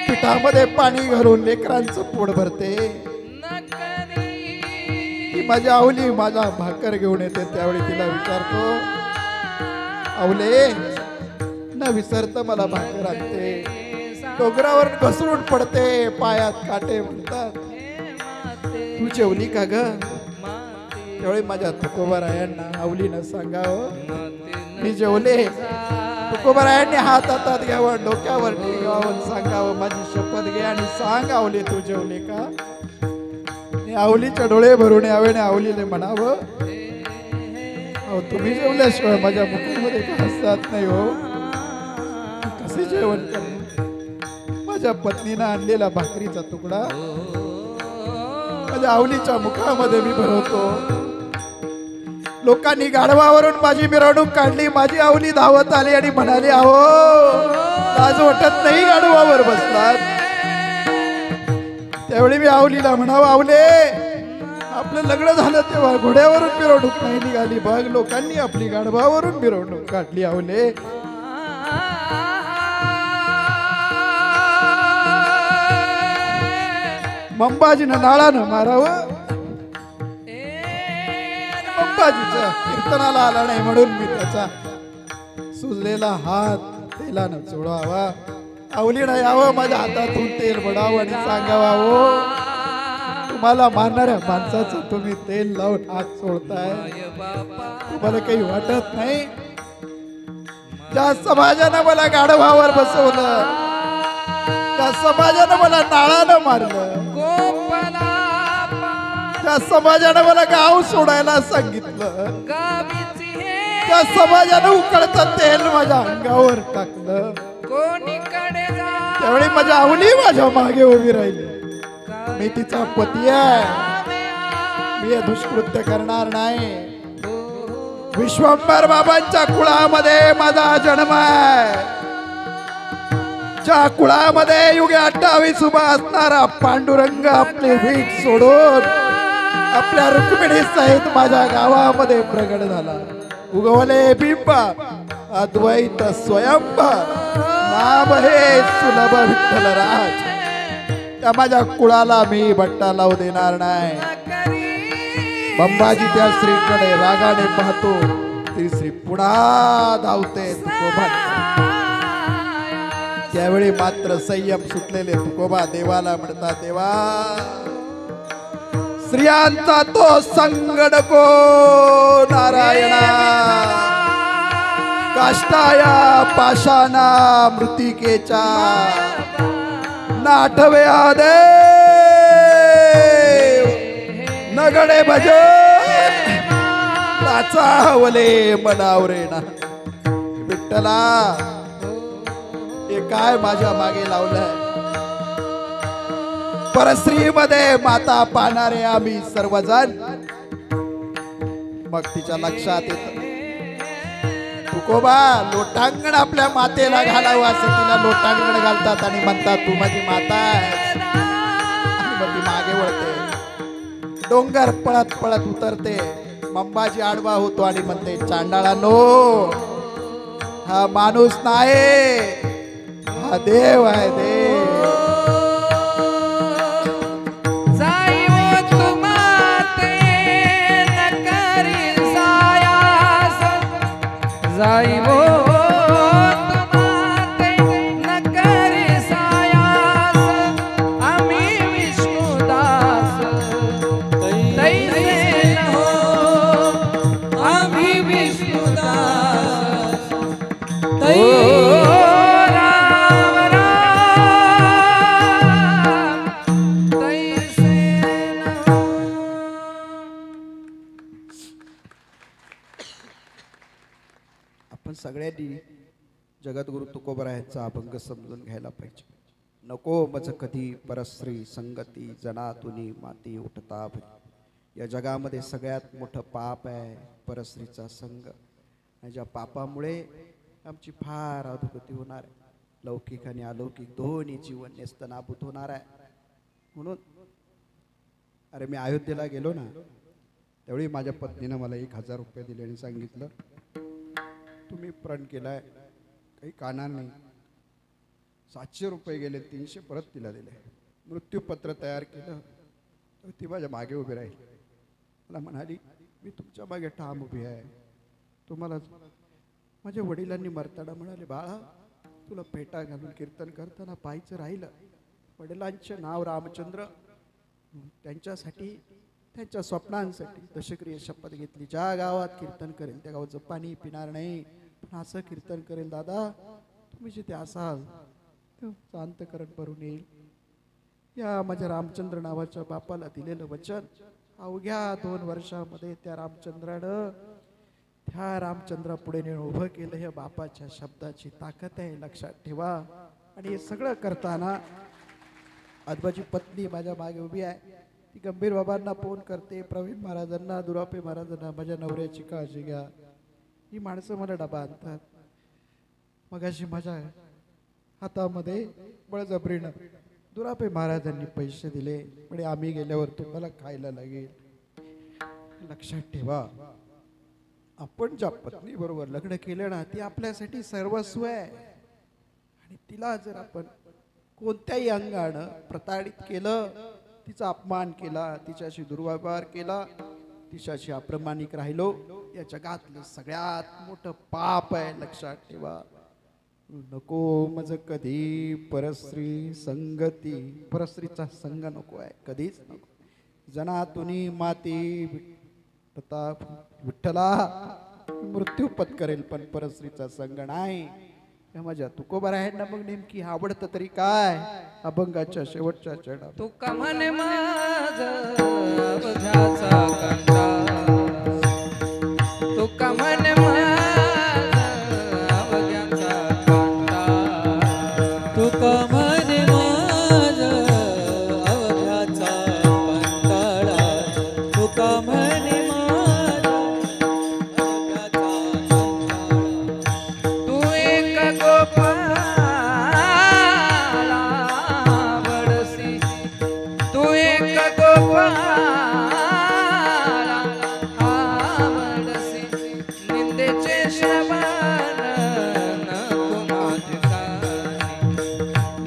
पिठामध्ये पाणी घालून लेकरांचं पोट भरते. ती माझी आवली माझा भाकर घेऊन येते. त्यावेळी तिला विचारतो, आवले न विसरता मला भाकर आणते. डोंगरावर घसरून पडते, पायात काटे म्हणतात, तू जेवली का ग? त्यावेळी माझ्या तुकोबारायांना आवलीनं सांगावं, मी जेवले. तुकोबारायांनी हात हातात घ्यावं, डोक्यावर टेकावं, सांगावं, माझी शपथ घे आणि सांग आवले तू जेवले का? आवलीचे डोळे भरून यावे आणि आवलीने म्हणावं, अहो तुम्ही जेवल्याशिवाय माझ्या मुखामध्ये हसत नाही हो, कसे जेवण करणे? माझ्या पत्नीनं आणलेला भाकरीचा तुकडा माझ्या आवलीच्या मुखामध्ये मी भरवतो. लोकांनी गाढवावरून माझी मिरवणूक काढली. माझी आवली धावत आली आणि म्हणाली, अहो लाज वाटत नाही गाढवावर बसलात? त्यावेळी मी आवलीला म्हणावं, आवले आपलं लग्न झालं तेव्हा घोड्यावरून मिरवणूक नाही निघाली, बघ लोकांनी आपली गाढवावरून मिरवणूक काढली. आवले मंबाजीनं नाळानं मारावं, अंबाजीच्या कीर्तनाला आला नाही म्हणून मी त्याचा सुजलेला हात तेलानं चोळावा. आवलीनं यावं, माझ्या हातातून तेल बडावं आणि सांगावा, हो तुम्हाला मारणाऱ्या माणसाचं तुम्ही तेल लावून हात सोडताय, तुम्हाला काही वाटत नाही? ज्या समाजानं मला गाढवावर बसवलं, त्या समाजानं मला नाळानं मारलं, त्या समाजानं मला गाव सोडायला सांगितलं, त्या समाजानं उकळतं तेल माझ्या अंगावर टाकलं, त्यावेळी माझ्या आवली माझ्या मागे उभी राहिली. मी तिचा पती आहे, मी हे दुष्कृत्य करणार नाही. विश्वंभर बाबांच्या कुळामध्ये माझा जन्म आहे, ज्या कुळामध्ये युगे 28 उभा असणारा पांडुरंग आपली वीट सोडून आपल्या रुक्मिणी सहित माझ्या गावामध्ये प्रगट झाला. उगवले बिंब अद्वैत स्वयंभ, नाम हे सुलभ विठ्ठलराज. त्या माझ्या कुळाला मी बट्टा लावू देणार नाही. बंबाजी त्या स्त्रीकडे रागाने पाहतो, ती स्त्री पुन्हा धावते तुकोबांकडे. त्यावेळी मात्र संयम सुटलेले तुकोबा देवाला म्हणतात, देवा स्त्रियांचा तो संगडको नारायणा, काष्टाया पाषाणा मृतिकेचा नाठवे आदे नगडे भजन नाचावले मनावरे ना. विठ्ठला हे काय माझ्या मागे लावलंय? परस्त्री मध्ये माता पाहणारे आम्ही सर्वजण. मग तिच्या लक्षात येत तुकोबा लोटांगण आपल्या मातेला घालावं असं तिला लोटांगण घालतात आणि म्हणतात तू माझी माता आहेस. आणि मग ती मागे वळते, डोंगर पळत पळत उतरते, मंबाजी आडवा होतो आणि म्हणते चांडाळानो हा माणूस नाही, हा देव आहे देव. जाई वो तुमाते न करी सायास, जाई वो तुमाते न करी सायास, आम्ही विष्णुदास तैसे न हो, आम्ही विष्णुदास ओ राम राम तैसे न हो. आपण सगळ्यांनी जगद्गुरु तुकोबरायांचा अभंग समजून घ्यायला पाहिजे. नको मज कधी परस्त्री संगती, जनातुनी माती उठता भरी. या जगामध्ये सगळ्यात मोठं पाप आहे परस्त्रीचा संग. आणि ज्या पापामुळे आमची फार अधोगती होणार आहे. लौकिक आणि अलौकिक दोन्ही जीवन नेस्तनाभूत होणार आहे. म्हणून अरे मी अयोध्येला गेलो ना, त्यावेळी माझ्या पत्नीनं मला 1000 रुपये दिले आणि सांगितलं तुम्ही प्रण केलाय काही काणार नाही. 700 रुपये गेले, 300 परत तिला दिले. मृत्यूपत्र तयार केलं तर ती माझ्या मागे उभी राहील. मला म्हणाली मी तुमच्या मागे ठाम उभी आहे. तुम्हाला माझ्या वडिलांनी मरताना म्हणाले बाळा तुला पेटा घालून कीर्तन करताना पाहायचं राहिलं. वडिलांचे नाव रामचंद्र, त्यांच्यासाठी त्यांच्या स्वप्नांसाठी दशक्रिय शपथ घेतली. ज्या गावात कीर्तन करेल त्या गावाचं पाणी पिणार नाही, पण असं कीर्तन करेल दादा तुम्ही जिथे असाल तुमचं अंतःकरण भरून येईल. या माझ्या रामचंद्र नावाच्या बापाला दिलेलं वचन अवघ्या 2 वर्षामध्ये त्या रामचंद्रानं त्या रामचंद्रा पुढे नेऊन उभं केलं. हे बापाच्या शब्दाची ताकद आहे, लक्षात ठेवा. आणि हे सगळं करताना आजोबाची पत्नी माझ्या मागे उभी आहे. ती गंभीर बाबांना फोन करते, प्रवीण महाराजांना, दुरापे महाराजांना माझ्या नवऱ्याची काळजी घ्या. ही माणसं मला डबा आणतात. मगाशी माझ्या हातामध्ये बळजबरीनं दुरापे महाराजांनी पैसे दिले, म्हणजे आम्ही गेल्यावर तुम्हाला खायला लागेल. लक्षात ठेवा आपण ज्या पत्नी बरोबर लग्न केलं ना ती आपल्यासाठी सर्वस्व आहे. आणि तिला जर आपण कोणत्याही अंगानं प्रताडित केलं, तिचा अपमान केला, तिच्याशी दुर्व्यवहार केला, तिच्याशी अप्रमाणिक राहिलो, या जगातलं सगळ्यात मोठं पाप आहे. लक्षात ठेवा. नको मज कधी परस्त्री संगती, परस्त्रीचा संग नको आहे, कधीच नको. जनातुनी माती प्रताप विठ्ठला मृत्यू पत्करेल पण परस्त्रीचा संग नाही. माझ्या तुकोबरायांना मग नेमकी आवडतं तरी काय? अभंगाच्या शेवटच्या चरणात तू कमन माझ अवघ्याचा कंटा, तू कमन माझ अवघ्याचा कंटा, तू कमन माझ अवघ्याचा कंटाळा, तू कमन माझ अवघ्याचा कंटाळा. तू एक गोपाला वडसी, तू एक गोपाला आवडसी, निंदेचे श्रवण नको माझे कानी,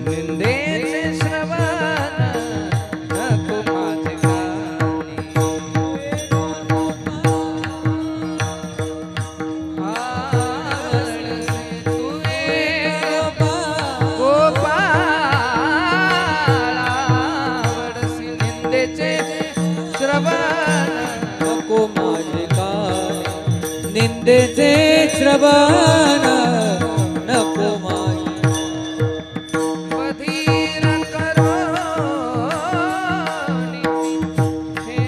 निंदेचे श्रवण नको माझे कानी. आवडसी तू एक गोपाला आवडसी, निंदेचे श्रवण नको माझे कान, निंदेचे श्रवण नको माझे. बधीर करोनी हे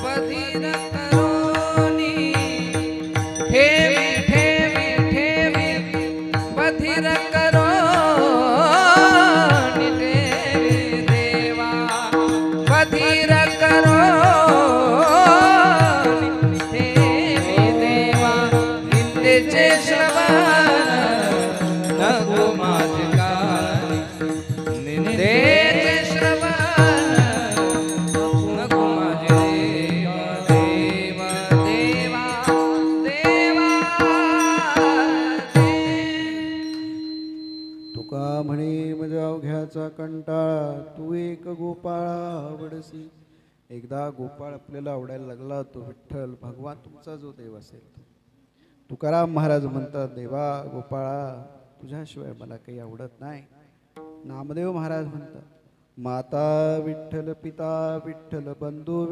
बधीर करोनी ठेवी ठेवी ठेवी बधीर करोनी ठेवी देवा बधीर करोनी ठेवी देवा निंदेचे श्रवण नको माझ्या निंदेचे श्रवण नको माझे देवा देवा देवा तुका म्हणे माझ्या अवघ्याचा कंटाळा तू एक गोपाळा आवडसी. एकदा गोपाळ आपल्याला आवडायला लागला तो विठ्ठल भगवान तुमचा जो देव असेल. तुकाराम महाराज म्हणतात देवा गोपाळा तुझ्याशिवाय मला काही आवडत नाही. नामदेव महाराज म्हणतात माता विठ्ठल पिता विठ्ठल बंधू